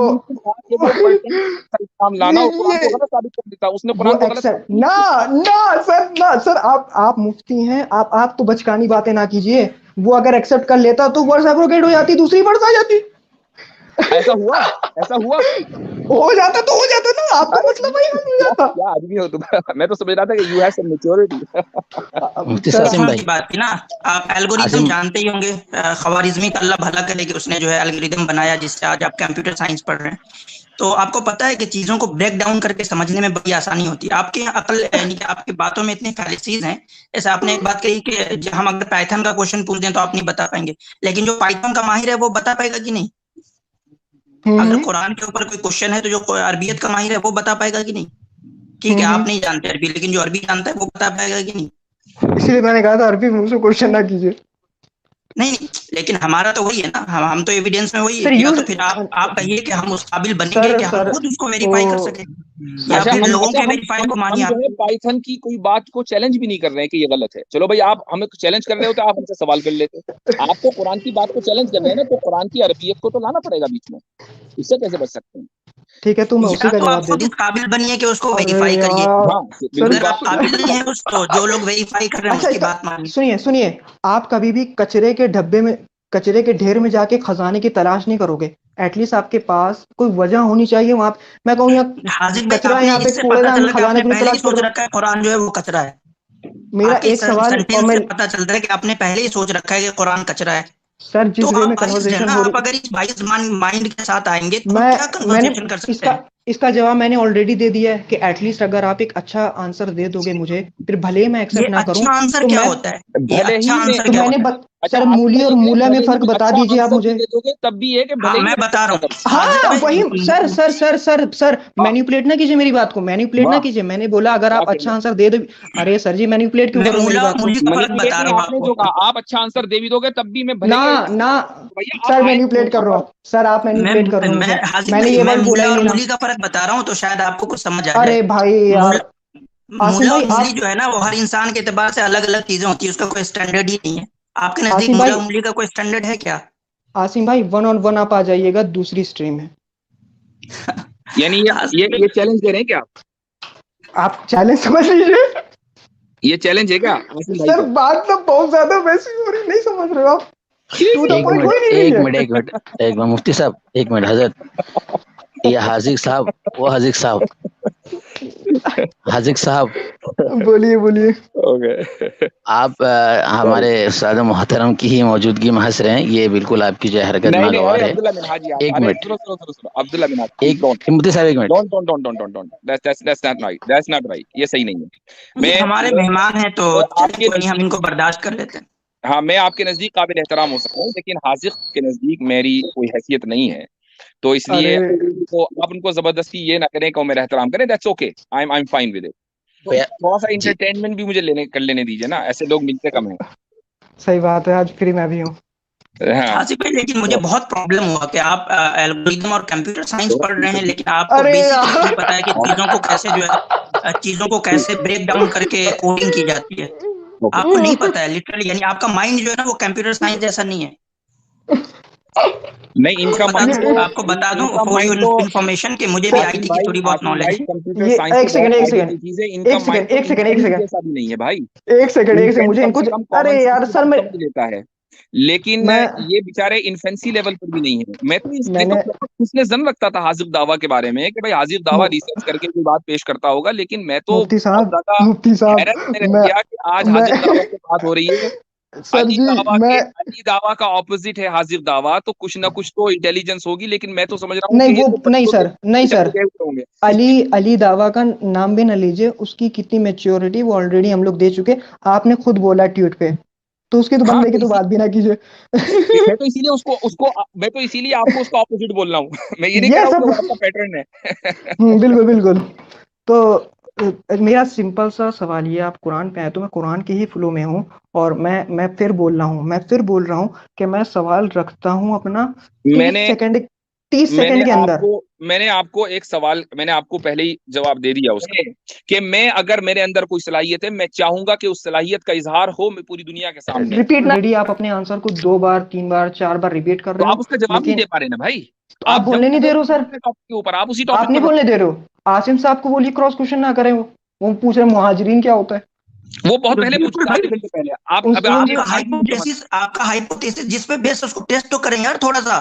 इस्लाम लाना और कुरान को गलत साबित कर देता, उसने कुरान को गलत ना सर आप मुफ्ती हैं, आप तो बचकानी बातें ना कीजिए। वो अगर एक्सेप्ट कर लेता तो वर्ड्स एब्रोगेट हो जाती, दूसरी वर्ड्स आ जाती। ऐसा हुआ हो जाता तो हो जाता ना, आपका मतलब वही हो जाता। क्या आदमी हो तुम। मैं तो समझ रहा था कि यू हैव सम मैच्योरिटी। मुफ्ती सासिम भाई बात की ना, आप एल्गोरिथम जानते ही होंगे, ख्वारिज़मी का अल्लाह भला करे कि उसने जो है एल्गोरिथम बनाया जिससे आज आप कंप्यूटर साइंस पढ़ रहे हैं। तो आपको पता है कि चीजों को ब्रेक डाउन करके समझने में बड़ी आसानी होती है। आपके अकल यानी कि आपकी बातों में इतनी फैलिसीज हैं। जैसे आपने एक बात कही कि हम अगर पाइथन का क्वेश्चन पूछ दें तो आप नहीं बता पाएंगे, लेकिन जो पाइथन का माहिर है वो बता पाएगा कि नहीं? अगर कुरान के ऊपर कोई क्वेश्चन है तो जो अरबियत का माहिर है वो बता पाएगा कि नहीं? ठीक है, आप नहीं जानते अरबी, लेकिन जो अरबी जानता है वो बता पाएगा कि नहीं? इसलिए मैंने कहा था अरबी मुझसे क्वेश्चन ना कीजिए। नहीं, लेकिन हमारा तो वही है ना, हम तो एविडेंस में वही है। तो फिर आप कहिए कि हम उस काबिल बनेंगे कि हम खुद उसको वेरीफाई कर सकें, या फिर लोगों के वेरीफाई को मानिए। हम पाइथन की कोई बात को चैलेंज भी नहीं कर रहे हैं कि ये गलत है। चलो भाई, आप हमें चैलेंज कर रहे हो तो आप हमसे सवाल कर लेते। आप तो कुरान की बात को चैलेंज कर रहे हैं ना, तो कुरान की अरबियत को तो लाना पड़ेगा बीच में, इससे कैसे बच सकते हैं? ठीक है, तो मैं उसी का जवाब दे दूं। काबिल बनिए कि उसको वेरीफाई करिए। अगर आप काबिल नहीं है उसको, जो लोग वेरीफाई कर रहे हैं उसकी बात मानिए। सुनिए, आप कभी भी कचरे के ढेर में जाके खजाने की तलाश नहीं करोगे। एटलीस्ट आपके पास कोई वजह होनी चाहिए वहां। मैं कहूँ कचरा यहाँ पे कूड़ेदान, खजाने की तलाश सोच रखा है कुरान जो है वो कचरा है। मेरा एक सवाल, और मैं पता चलता है कि आपने पहले ही सोच रखा है कि कुरान कचरा है। सर जिस वे में कन्वर्सेशन हो रही, आप अगर इस बाइस माइंड के साथ आएंगे तो क्या कन्वर्सेशन कर सकते हैं? इसका जवाब मैंने ऑलरेडी दे दिया है कि एटलीस्ट अगर आप एक अच्छा आंसर दे दोगे मुझे, फिर भले ही मैं एक्सेप्ट ना करूं। अच्छा आंसर क्या होता है? अच्छा आंसर क्या होता है? सर मूली और मूला में फर्क बता दीजिए आप मुझे। तब भी है कि भले मैं बता रहा हूँ। हाँ वही सर मैनिपुलेट ना कीजिए मेरी बात को, मैनिपुलेट ना कीजिए। मैंने बोला अगर आप अच्छा आंसर दे दो। अरे सर जी, मैनिपुलेट क्यों कर रहे हो मेरी बात को? आप अच्छा आंसर दे भी दोगे तब भी मैं ना सर मैनिपुलेट कर रहा हूँ। सर आप मैनिपुलेट कर रहे हो। मैंने ये बात बोला ही नहीं। का फर्क बता रहा हूँ तो शायद आपको कुछ समझ आ जाए। अरे भाई यार, मूली जो है ना वो हर इंसान के एतबार से अलग अलग चीजें होती है, उसका कोई स्टैंडर्ड ही नहीं है। आपके नजदीक मूली का कोई स्टैंडर्ड है क्या? आसिम भाई 1-on-1 आप आ जाइएगा दूसरी स्ट्रीम में। यानी ये चैलेंज दे रहे हैं क्या आप चैलेंज समझ लीजिए। ये चैलेंज है क्या? सर बात तो बहुत ज्यादा वैसी हो रही, नहीं समझ रहे हो आप? एक मिनट मुफ्ती साहब, एक मिनट हजरत, ये हाजिक साहब, वो हाजिक साहब, हाजिक साहब, बोलिए बोलिए। ओके आप हमारे उस्ताद मोहतरम की ही मौजूदगी में हंस रहे हैं, ये बिल्कुल आपकी जो है हरकत नहीं नहीं, नागवार अरे है। अब्दुल्ला मिनहाजी आप, एक अरे मिनट, सुनो सुनो सुनो सुनो, अब्दुल्ला मिनहाजी एक मुफ्ती साहब, एक minute. Don't, that's not right, that's not right, ये सही नहीं है। ये हमारे मेहमान हैं तो चलिए कोई नहीं, हम इनको बर्दाश्त कर लेते हैं। हाँ, मैं आपके नजदीक काबिल एहतराम हो सकता हूँ, लेकिन हाजिक के नजदीक मेरी कोई हैसियत नहीं है, तो इसलिए अरे आप उनको जबरदस्ती ये ना करें कि वो मेरा एहतराम करें। That's okay, I am fine with it. थोड़ा सा जी, इंटरटेनमेंट भी मुझे कर लेने दीजिए ना, ऐसे लोग मिलते कम हैं। सही बात है, आज फ्री मैं भी हूँ। हाँ हासिफ भाई, लेकिन मुझे बहुत प्रॉब्लम हुआ कि आप एल्गोरिथम और कंप्यूटर साइंस पढ़ रहे हैं, लेकिन आपको अरे बेसिक यार नहीं पता है कि चीजों को कैसे जो है चीजों को कैसे ब्रेक डाउन करके कोडिंग की जाती है। आपको नहीं पता है लिटरली, यानी आपका माइंड जो है ना वो कंप्यूटर साइंस जैसा नहीं है। नहीं, इनका माइंड तो आपको बता दूं इनका फॉर माइंड योर तो इन्फॉर्मेशन कि मुझे भी आईटी की थोड़ी बहुत आसिम नॉलेज भाई है। कंप्यूटर ये साइंस एक तो सेकंड, बहुत एक आगे सेकंड, की चीज है। इनका एक माइंड सेकंड, तो एक सेकंड, एक इंफेंट सेकंड, जैसा भी नहीं है भाई। एक सेकंड, एक सेकंड, इंफेंट मुझे कम इनको से कम अरे कॉमन सेंस यार की सर, बात मैं समझ लेता है, लेकिन मैं ये बेचारे इन्फेंसी लेवल पर भी नहीं है। मैं तो मैंने पिछले जन रखता था हाजिर दावा के बारे में कि भाई हाजिर दावा मु- रिसर्च करके कोई बात पेश करता होगा, लेकिन मैं तो मुफ्ती बहुत साहब, ज्यादा मुफ्ती साहब, हैरत में रह मैं गया कि आज मैं हाजिर दावा से बात हो रही है। सर जी, मैं अली दावा का ऑपोजिट है हाजिर दावा, तो कुछ ना कुछ तो इंटेलिजेंस होगी, लेकिन मैं तो समझ रहा हूँ नहीं, कि ये वो तो नहीं बच्चों के सर, नहीं डरे सर, गए हुए होंगे। अली अली दावा का नाम भी न लीजिए, उसकी कितनी मेच्योरिटी वो ऑलरेडी हम लोग दे चुके। आपने खुद बोला ट्वीट पे, तो उसके तो हाँ, बंदे की तो बात भी ना कीजिए। मैं तो इसीलिए उसको उसको मैं तो इसीलिए आपको उसका ऑपोजिट बोल रहा हूँ। मैं ये नहीं कह ये रहा हूँ कि सब वो आपका पैटर्न है। बिल्कुल बिल्कुल। तो मेरा सिंपल सा सवाल ये, आप कुरान पे आए तो मैं कुरान के ही फ्लो में हूँ, और मैं फिर बोल रहा हूँ, कि मैं सवाल रखता हूँ अपना 30 मैंने सेकंड, 30 मैंने सेकंड के अंदर। आपको एक सवाल, मैंने आपको पहले ही जवाब दे दिया उसका, कि मैं अगर मेरे अंदर कोई सलाहियत है, मैं चाहूंगा कि उस सलाहियत का इजहार हो मैं पूरी दुनिया के सामने। रिपीट ना, रेडी आप अपने आंसर को 2 बार 3 बार 4 बार रिपीट कर तो रहे आप हो, उसका जवाब नहीं लेकिन दे पा रहे ना भाई। तो आप आप जंप बोलने कर नहीं रहे दे हो रहे हो सर, दूसरे टॉपिक के ऊपर, आप उसी आप टॉपिक नहीं पर बोलने दे रहे हो। आसिम साहब को बोलिए क्रॉस क्वेश्चन ना करें, वो पूछ रहे मुहाजिरीन क्या होता है। वो बहुत पहले पूछ चुका, आधे घंटे पहले। आप अब आप आपका हाइपोथेसिस जिस पे बेस उसको टेस्ट तो करें यार थोड़ा सा।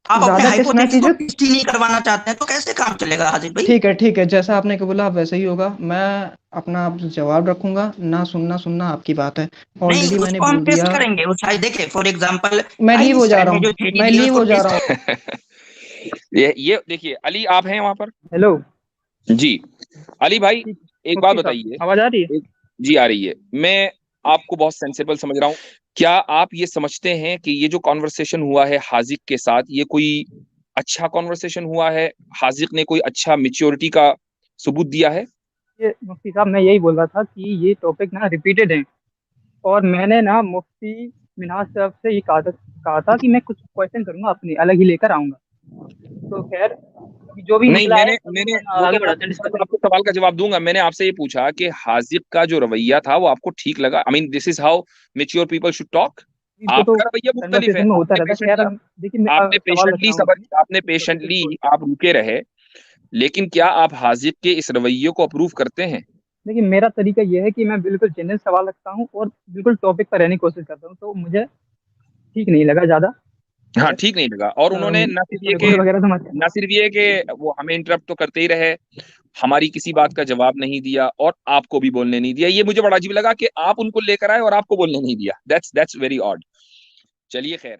आप अपने ज्यादा टेस्ट ना हाइपोथेसिस को कीजिए। टेस्ट ही नहीं करवाना चाहते हैं तो कैसे काम चलेगा हाजिर भाई? ठीक है, जैसा आपने को बोला वैसे ही होगा। मैं अपना जवाब रखूंगा, ना सुनना आपकी बात है, नहीं, ऑलरेडी मैंने उसको हम बोल टेस्ट दिया। करेंगे। वो शायद देखे फॉर एग्जांपल मैं लीव हो जा रहा जो हूँ, थ्योरी मैं दी है लीव उसको हो जा टेस्ट रहा हूँ। ये देखिए अली, आप हैं वहां पर? हेलो जी अली भाई, एक बात मुफ्ती साहब, बताइए। आवाज आ रही है? जी आ रही है। मैं आपको बहुत सेंसेबल समझ रहा हूँ। क्या आप ये समझते हैं कि ये जो कॉन्वर्सेशन हुआ है हाजिक के साथ, ये कोई अच्छा कॉन्वर्सेशन हुआ है? हाजिक ने कोई अच्छा मेच्योरिटी का सबूत दिया है? ये मुफ्ती साहब, मैं यही बोल रहा था कि ये टॉपिक ना रिपीटेड है, और मैंने ना मुफ्ती मिनहाज साहब से ये कहा था कि मैं कुछ क्वेश्चन करूंगा अपनी अलग ही लेकर आऊंगा। तो खैर जो भी नहीं, निकला है मैंने तो मैंने वो आगे तो बढ़ाते हैं मैं तो डिस्कशन। आपके सवाल का जवाब दूंगा। मैंने आपसे ये पूछा कि हाजिक का जो रवैया था वो आपको ठीक लगा? I mean this is how mature people should talk. इनको तो आपका रवैया मुख्तलिफ है। कन्वर्सेशन में होता रहता है। खैर देखिए, मैं सवाल रखता हूँ आपने पेशेंटली आप रुके रहे, लेकिन क्या आप हाजिक के इस रवैये को अप्रूव करते हैं? देखिए, मेरा तरीका यह है कि मैं बिल्कुल जेन्युइन सवाल रखता हूँ और बिल्कुल टॉपिक पर रहने की कोशिश करता हूँ, तो मुझे ठीक नहीं लगा ज्यादा। हाँ, ठीक नहीं लगा। और उन्होंने वगैरह तो मत न सिर्फ ये कि वो हमें इंटरप्ट तो करते ही रहे, हमारी किसी बात का जवाब नहीं दिया और आपको भी बोलने नहीं दिया। ये मुझे बड़ा अजीब लगा कि आप उनको लेकर आए और आपको बोलने नहीं दिया। That's very odd. चलिए खैर।